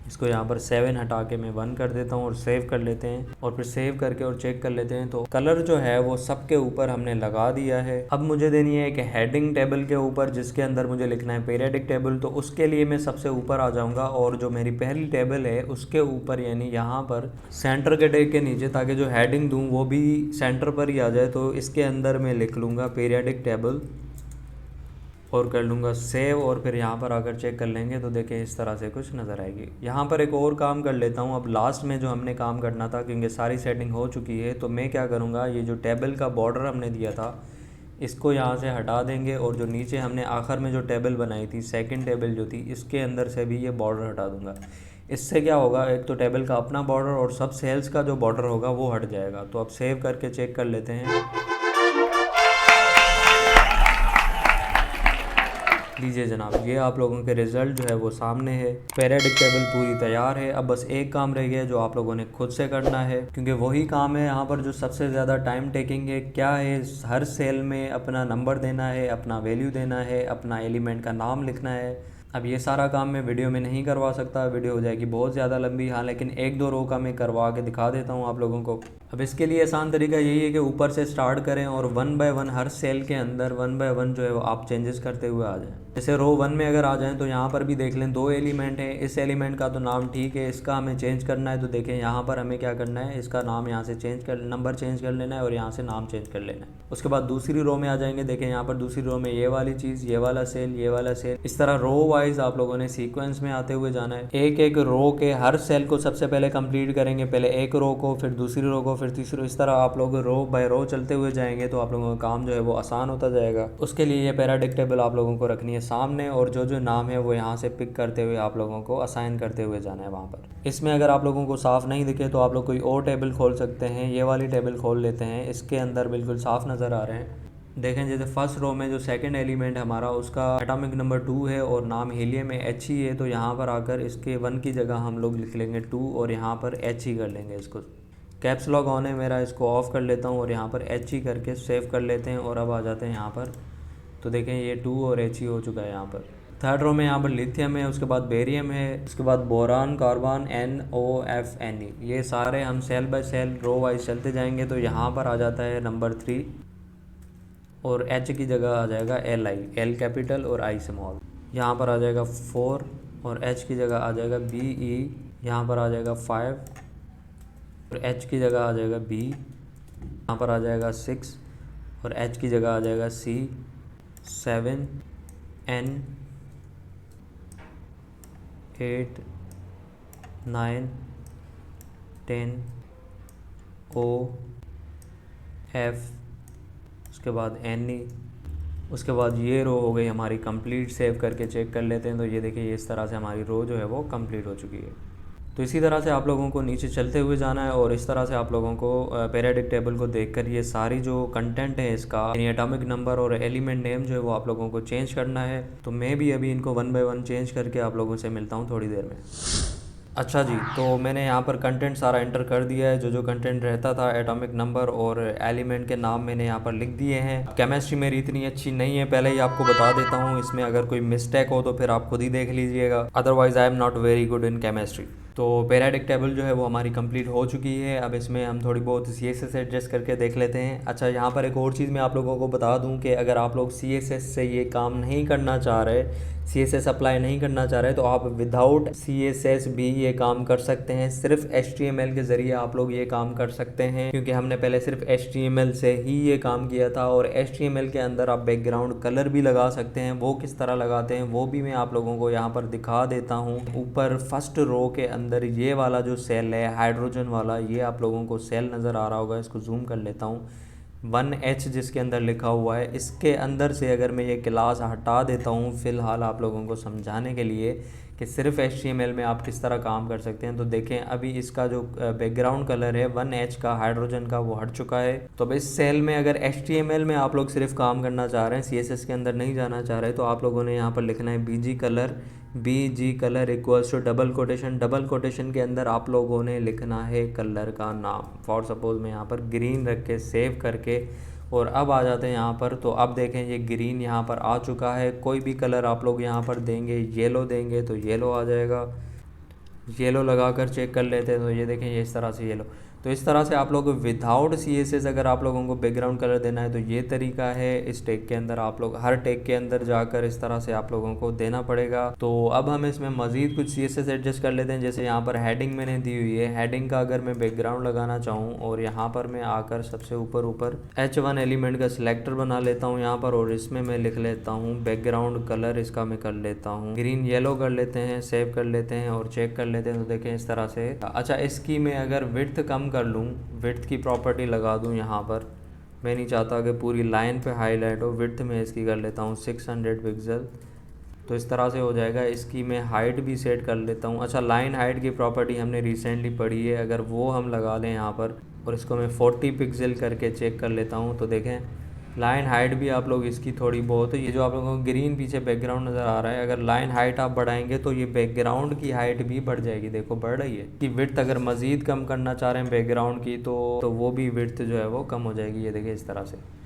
इसको यहाँ पर 7 हटा के मैं 1 कर देता हूँ और सेव कर लेते हैं और फिर सेव करके और चेक कर लेते हैं। तो कलर जो है वो सबके ऊपर हमने लगा दिया है। अब मुझे देनी है एक हेडिंग टेबल के ऊपर जिसके अंदर मुझे लिखना है पीरियडिक टेबल। तो उसके लिए मैं सबसे ऊपर आ जाऊँगा और जो मेरी पहली टेबल है उसके ऊपर यानी यहाँ पर सेंटर के टेग के नीचे, ताकि जो हेडिंग दूँ वो भी सेंटर पर ही आ जाए, तो इसके अंदर मैं लिख लूँगा पीरियडिक टेबल और कर लूँगा सेव। और फिर यहाँ पर आकर चेक कर लेंगे तो देखें इस तरह से कुछ नज़र आएगी। यहाँ पर एक और काम कर लेता हूँ। अब लास्ट में जो हमने काम करना था, क्योंकि सारी सेटिंग हो चुकी है, तो मैं क्या करूँगा, ये जो टेबल का बॉर्डर हमने दिया था इसको यहाँ से हटा देंगे और जो नीचे हमने आखिर में जो टेबल बनाई थी, सेकंड टेबल जो थी, इसके अंदर से भी ये बॉर्डर हटा दूँगा। इससे क्या होगा, एक तो टेबल का अपना बॉर्डर और सब सेल्स का जो बॉर्डर होगा वो हट जाएगा। तो अब सेव करके चेक कर लेते हैं। लीजिए जनाब, ये आप लोगों के रिज़ल्ट जो है वो सामने है। पीरियडिक टेबल पूरी तैयार है। अब बस एक काम रह गया जो आप लोगों ने खुद से करना है, क्योंकि वही काम है यहाँ पर जो सबसे ज़्यादा टाइम टेकिंग है। क्या है, हर सेल में अपना नंबर देना है, अपना वैल्यू देना है, अपना एलिमेंट का नाम लिखना है। अब ये सारा काम मैं वीडियो में नहीं करवा सकता, वीडियो हो जाएगी बहुत ज़्यादा लंबी। हाँ, लेकिन 1-2 रो का मैं करवा के दिखा देता हूँ आप लोगों को। अब इसके लिए आसान तरीका यही है कि ऊपर से स्टार्ट करें और 1 बाय 1 हर सेल के अंदर 1 बाय 1 जो है वो आप चेंजेस करते हुए आ जाएं। जैसे रो 1 में अगर आ जाएं तो यहाँ पर भी देख लें 2 एलिमेंट हैं। इस एलिमेंट का तो नाम ठीक है, इसका हमें चेंज करना है। तो देखें यहाँ पर हमें क्या करना है, इसका नाम यहाँ से चेंज कर, नंबर चेंज कर लेना है और यहाँ से नाम चेंज कर लेना है। उसके बाद दूसरी रो में आ जाएंगे, देखें यहाँ पर दूसरी रो में ये वाली चीज़, ये वाला सेल, ये वाला सेल। इस तरह रो वाइज आप लोगों ने सीक्वेंस में आते हुए जाना है। एक एक रो के हर सेल को सबसे पहले कंप्लीट करेंगे, पहले एक रो को, फिर दूसरी रो को, फिर तीसरी रो। इस तरह आप लोग रो बाय रो चलते हुए जाएंगे तो आप लोगों का काम जो है वो आसान होता जाएगा। उसके लिए ये पीरियडिक टेबल आप लोगों को रखनी है सामने और जो जो नाम है वो यहाँ से पिक करते हुए आप लोगों को असाइन करते हुए जाना है वहाँ पर। इसमें अगर आप लोगों को साफ़ नहीं दिखे तो आप लोग कोई और टेबल खोल सकते हैं। ये वाली टेबल खोल लेते हैं, इसके अंदर बिल्कुल साफ़ नज़र आ रहे हैं। देखें जैसे फर्स्ट रो में जो सेकंड एलिमेंट हमारा उसका एटॉमिक नंबर 2 है और नाम हीलियम में H ही है। तो यहाँ पर आकर इसके 1 की जगह हम लोग लिख लेंगे 2 और यहाँ पर H ही कर लेंगे। इसको कैप्स लॉक ऑन है मेरा, इसको ऑफ़ कर लेता हूँ और यहाँ पर H ही करके सेव कर लेते हैं। और अब आ जाते हैं यहाँ पर, तो देखें ये 2 और H ही हो चुका है यहाँ पर। थर्ड रो में यहाँ पर लिथियम है, उसके बाद बेरियम है, उसके बाद बोरान, कार्बन, NOFNE। ये सारे हम cell by cell row wise चलते जाएंगे। तो यहाँ पर आ जाता है नंबर 3 और H की जगह आ जाएगा LI, L कैपिटल और I स्मॉल। यहाँ पर आ जाएगा 4 और H की जगह आ जाएगा BE, यहाँ पर आ जाएगा 5 और H की जगह आ जाएगा B, यहाँ पर आ जाएगा 6 और H की जगह आ जाएगा C, 7 N, 8 9 10 O F, उसके बाद NE, उसके बाद ये रो हो गई हमारी कंप्लीट। सेव करके चेक कर लेते हैं तो ये देखिए इस तरह से हमारी रो जो है वो कंप्लीट हो चुकी है। तो इसी तरह से आप लोगों को नीचे चलते हुए जाना है और इस तरह से आप लोगों को पीरियोडिक टेबल को देखकर ये सारी जो कंटेंट है इसका, यानी एटॉमिक नंबर और एलिमेंट नेम जो है वो आप लोगों को चेंज करना है। तो मैं भी अभी इनको 1 बाय 1 चेंज करके आप लोगों से मिलता हूँ थोड़ी देर में। अच्छा जी, तो मैंने यहाँ पर कंटेंट सारा एंटर कर दिया है। जो कंटेंट रहता था एटॉमिक नंबर और एलिमेंट के नाम मैंने यहाँ पर लिख दिए हैं। केमिस्ट्री मेरी इतनी अच्छी नहीं है, पहले ही आपको बता देता हूँ। इसमें अगर कोई मिस्टेक हो तो फिर आप खुद ही देख लीजिएगा, otherwise I am not very good in chemistry. तो पीरियोडिक टेबल जो है वो हमारी कंप्लीट हो चुकी है। अब इसमें हम थोड़ी बहुत CSS एडजस्ट करके देख लेते हैं। अच्छा, यहाँ पर एक और चीज़ मैं आप लोगों को बता दूँ कि अगर आप लोग CSS से ये काम नहीं करना चाह रहे, CSS अप्लाई नहीं करना चाह रहे, तो आप विदाउट CSS भी ये काम कर सकते हैं। सिर्फ HTML के ज़रिए आप लोग ये काम कर सकते हैं, क्योंकि हमने पहले सिर्फ HTML से ही ये काम किया था। और HTML के अंदर आप बैकग्राउंड कलर भी लगा सकते हैं। वो किस तरह लगाते हैं वो भी मैं आप लोगों को यहाँ पर दिखा देता हूँ। ऊपर फर्स्ट रो के अंदर ये वाला जो सेल है हाइड्रोजन वाला, ये आप लोगों को सेल नज़र आ रहा होगा। इसको जूम कर लेता हूँ। 1H जिसके अंदर लिखा हुआ है, इसके अंदर से अगर मैं ये क्लास हटा देता हूँ फ़िलहाल आप लोगों को समझाने के लिए कि सिर्फ HTML में आप किस तरह काम कर सकते हैं। तो देखें अभी इसका जो बैकग्राउंड कलर है 1H का हाइड्रोजन का, वो हट चुका है। तो अब इस सेल में अगर HTML में आप लोग सिर्फ काम करना चाह रहे हैं, CSS के अंदर नहीं जाना चाह रहे, तो आप लोगों ने यहाँ पर लिखना है BG colour equals to double quotation के अंदर आप लोगों ने लिखना है कलर का नाम। फॉर सपोज मैं यहाँ पर ग्रीन रख के सेव करके, और अब आ जाते हैं यहाँ पर। तो अब देखें ये ग्रीन यहाँ पर आ चुका है। कोई भी कलर आप लोग यहाँ पर देंगे, येलो देंगे तो येलो आ जाएगा। येलो लगा कर चेक कर लेते हैं तो ये देखें ये इस तरह से येलो। तो इस तरह से आप लोग विदाउट CSS अगर आप लोगों को बैकग्राउंड कलर देना है तो ये तरीका है। इस टैग के अंदर आप लोग हर टैग के अंदर जाकर इस तरह से आप लोगों को देना पड़ेगा। तो अब हम इसमें मज़ीद कुछ CSS एडजस्ट कर लेते हैं। जैसे यहाँ पर हेडिंग मैंने दी हुई है, हेडिंग का अगर मैं बैकग्राउंड लगाना चाहूँ और यहाँ पर मैं आकर सबसे ऊपर H1 एलिमेंट का सिलेक्टर बना लेता हूँ यहाँ पर, और इसमें मैं लिख लेता हूँ बैकग्राउंड कलर, इसका मैं कर लेता हूँ ग्रीन येलो कर लेते हैं, सेव कर लेते हैं और चेक कर लेते हैं। तो देखें इस तरह से। अच्छा, इसकी मैं अगर विड्थ कम कर लूँ, विड्थ की प्रॉपर्टी लगा दूँ यहाँ पर, मैं नहीं चाहता कि पूरी लाइन पे हाईलाइट हो, विड्थ में इसकी कर लेता हूँ 600 पिक्सल। तो इस तरह से हो जाएगा। इसकी मैं हाइट भी सेट कर लेता हूँ। अच्छा, लाइन हाइट की प्रॉपर्टी हमने रिसेंटली पढ़ी है, अगर वो हम लगा लें यहाँ पर और इसको मैं 40 पिक्सल करके चेक कर लेता हूँ, तो देखें लाइन हाइट भी आप लोग इसकी थोड़ी बहुत, ये जो आप लोगों को ग्रीन पीछे बैकग्राउंड नज़र आ रहा है, अगर लाइन हाइट आप बढ़ाएंगे तो ये बैकग्राउंड की हाइट भी बढ़ जाएगी। देखो बढ़ रही है। कि विड्थ अगर मज़ीद कम करना चाह रहे हैं बैकग्राउंड की तो वो भी विड्थ जो है वो कम हो जाएगी। ये देखिए इस तरह से।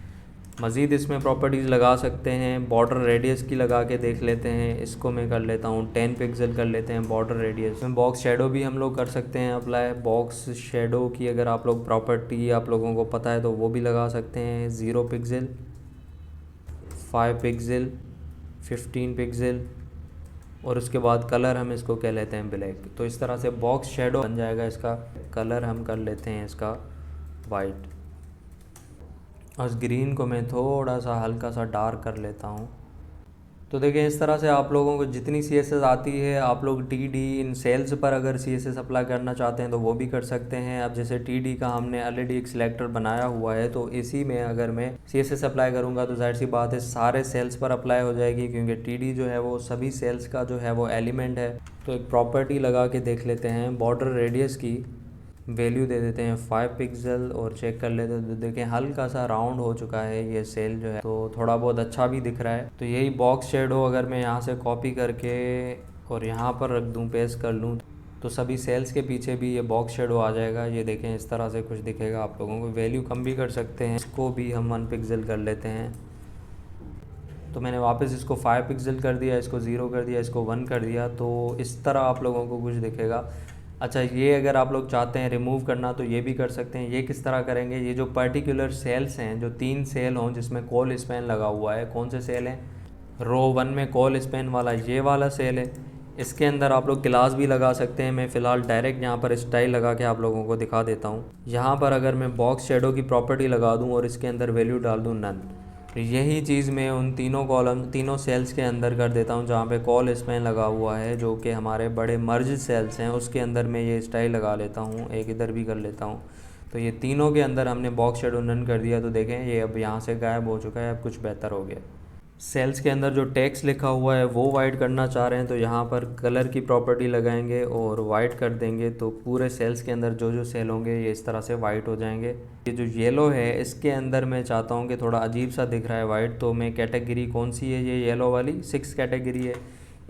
मज़ीद इसमें प्रॉपर्टीज़ लगा सकते हैं। बॉर्डर रेडियस की लगा के देख लेते हैं। इसको मैं कर लेता हूँ 10 पिक्सल कर लेते हैं बॉर्डर रेडियस में। बॉक्स शेडो भी हम लोग कर सकते हैं अप्लाई। बॉक्स शेडो की अगर आप लोग प्रॉपर्टी आप लोगों को पता है तो वो भी लगा सकते हैं। 0 पिक्सल, 5 पिक्सल, 15 पिक्सल, और उसके बाद कलर हम इसको कह लेते हैं ब्लैक। तो इस तरह से बॉक्स शेडो बन जाएगा। इसका कलर हम कर लेते हैं इसका वाइट, और ग्रीन को मैं थोड़ा सा हल्का सा डार्क कर लेता हूँ। तो देखिए इस तरह से आप लोगों को जितनी CSS आती है, आप लोग TD इन सेल्स पर अगर CSS अप्लाई करना चाहते हैं तो वो भी कर सकते हैं। अब जैसे TD का हमने ऑलरेडी एक सिलेक्टर बनाया हुआ है, तो इसी में अगर मैं CSS अप्लाई करूँगा तो जाहिर सी बात है सारे सेल्स पर अप्लाई हो जाएगी, क्योंकि TD जो है वो सभी सेल्स का जो है वो एलिमेंट है। तो एक प्रॉपर्टी लगा के देख लेते हैं। बॉर्डर रेडियस की वैल्यू दे देते हैं 5 पिक्सल और चेक कर लेते हैं। तो देखें हल्का सा राउंड हो चुका है ये सेल जो है, तो थोड़ा बहुत अच्छा भी दिख रहा है। तो यही बॉक्स शेडो अगर मैं यहाँ से कॉपी करके और यहाँ पर रख दूँ, पेस्ट कर लूँ, तो सभी सेल्स के पीछे भी ये बॉक्स शेडो आ जाएगा। ये देखें इस तरह से कुछ दिखेगा आप लोगों को। वैल्यू कम भी कर सकते हैं, इसको भी हम 1 पिक्सल कर लेते हैं। तो मैंने वापस इसको 5 पिक्सल कर दिया, इसको 0 कर दिया, इसको 1 कर दिया। तो इस तरह आप लोगों को कुछ दिखेगा। अच्छा, ये अगर आप लोग चाहते हैं रिमूव करना तो ये भी कर सकते हैं। ये किस तरह करेंगे, ये जो पर्टिकुलर सेल्स हैं, जो 3 सेल हों जिसमें कॉल स्पैन लगा हुआ है, कौन से सेल हैं, रो 1 में कॉल स्पैन वाला ये वाला सेल है। इसके अंदर आप लोग क्लास भी लगा सकते हैं। मैं फ़िलहाल डायरेक्ट यहाँ पर स्टाइल लगा के आप लोगों को दिखा देता हूँ। यहाँ पर अगर मैं बॉक्स शेडो की प्रॉपर्टी लगा दूँ और इसके अंदर वैल्यू डाल दूँ नन, तो यही चीज़ मैं उन तीनों सेल्स के अंदर कर देता हूँ जहाँ पे कॉल स्पैन लगा हुआ है, जो कि हमारे बड़े मर्ज सेल्स हैं। उसके अंदर मैं ये स्टाइल लगा लेता हूँ, एक इधर भी कर लेता हूँ। तो ये तीनों के अंदर हमने बॉक्स शेडो नन कर दिया। तो देखें ये अब यहाँ से गायब हो चुका है, अब कुछ बेहतर हो गया। सेल्स के अंदर जो टेक्स्ट लिखा हुआ है वो वाइट करना चाह रहे हैं, तो यहाँ पर कलर की प्रॉपर्टी लगाएंगे और वाइट कर देंगे। तो पूरे सेल्स के अंदर जो जो सेल होंगे ये इस तरह से वाइट हो जाएंगे। ये जो येलो है इसके अंदर मैं चाहता हूँ कि थोड़ा अजीब सा दिख रहा है वाइट, तो मैं कैटेगरी कौन सी है, ये येलो वाली 6 कैटेगरी है।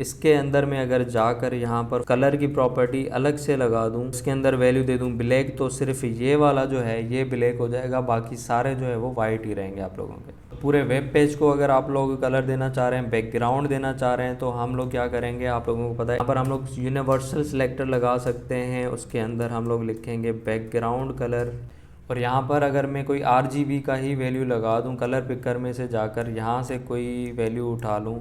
इसके अंदर मैं अगर जाकर यहाँ पर कलर की प्रॉपर्टी अलग से लगा दूँ, इसके अंदर वैल्यू दे दूँ ब्लैक, तो सिर्फ ये वाला जो है ये ब्लैक हो जाएगा, बाकी सारे जो है वो वाइट ही रहेंगे आप लोगों के। पूरे वेब पेज को अगर आप लोग कलर देना चाह रहे हैं, बैकग्राउंड देना चाह रहे हैं, तो हम लोग क्या करेंगे आप लोगों को पता है, यहाँ पर हम लोग यूनिवर्सल सिलेक्टर लगा सकते हैं। उसके अंदर हम लोग लिखेंगे बैकग्राउंड कलर, और यहाँ पर अगर मैं कोई RGB का ही वैल्यू लगा दूँ, कलर पिकर में से जाकर यहाँ से कोई वैल्यू उठा लूँ,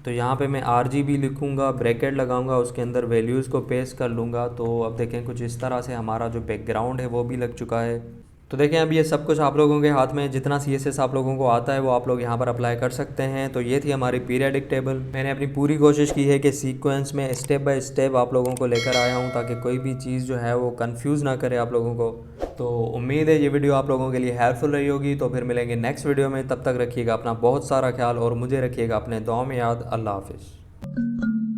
तो यहाँ पे मैं RGB लिखूँगा, ब्रैकेट लगाऊँगा, उसके अंदर वैल्यूज़ को पेस्ट कर लूँगा। तो अब देखें कुछ इस तरह से हमारा जो बैकग्राउंड है वो भी लग चुका है। तो देखें अब ये सब कुछ आप लोगों के हाथ में, जितना CSS आप लोगों को आता है वो आप लोग यहाँ पर अप्लाई कर सकते हैं। तो ये थी हमारी पीरियडिक टेबल। मैंने अपनी पूरी कोशिश की है कि सीक्वेंस में स्टेप बाय स्टेप आप लोगों को लेकर आया हूँ, ताकि कोई भी चीज़ जो है वो कंफ्यूज ना करे आप लोगों को। तो उम्मीद है ये वीडियो आप लोगों के लिए हेल्पफुल रही होगी। तो फिर मिलेंगे नेक्स्ट वीडियो में, तब तक रखिएगा अपना बहुत सारा ख्याल और मुझे रखिएगा अपने दुआ में याद। अल्लाह हाफिज़।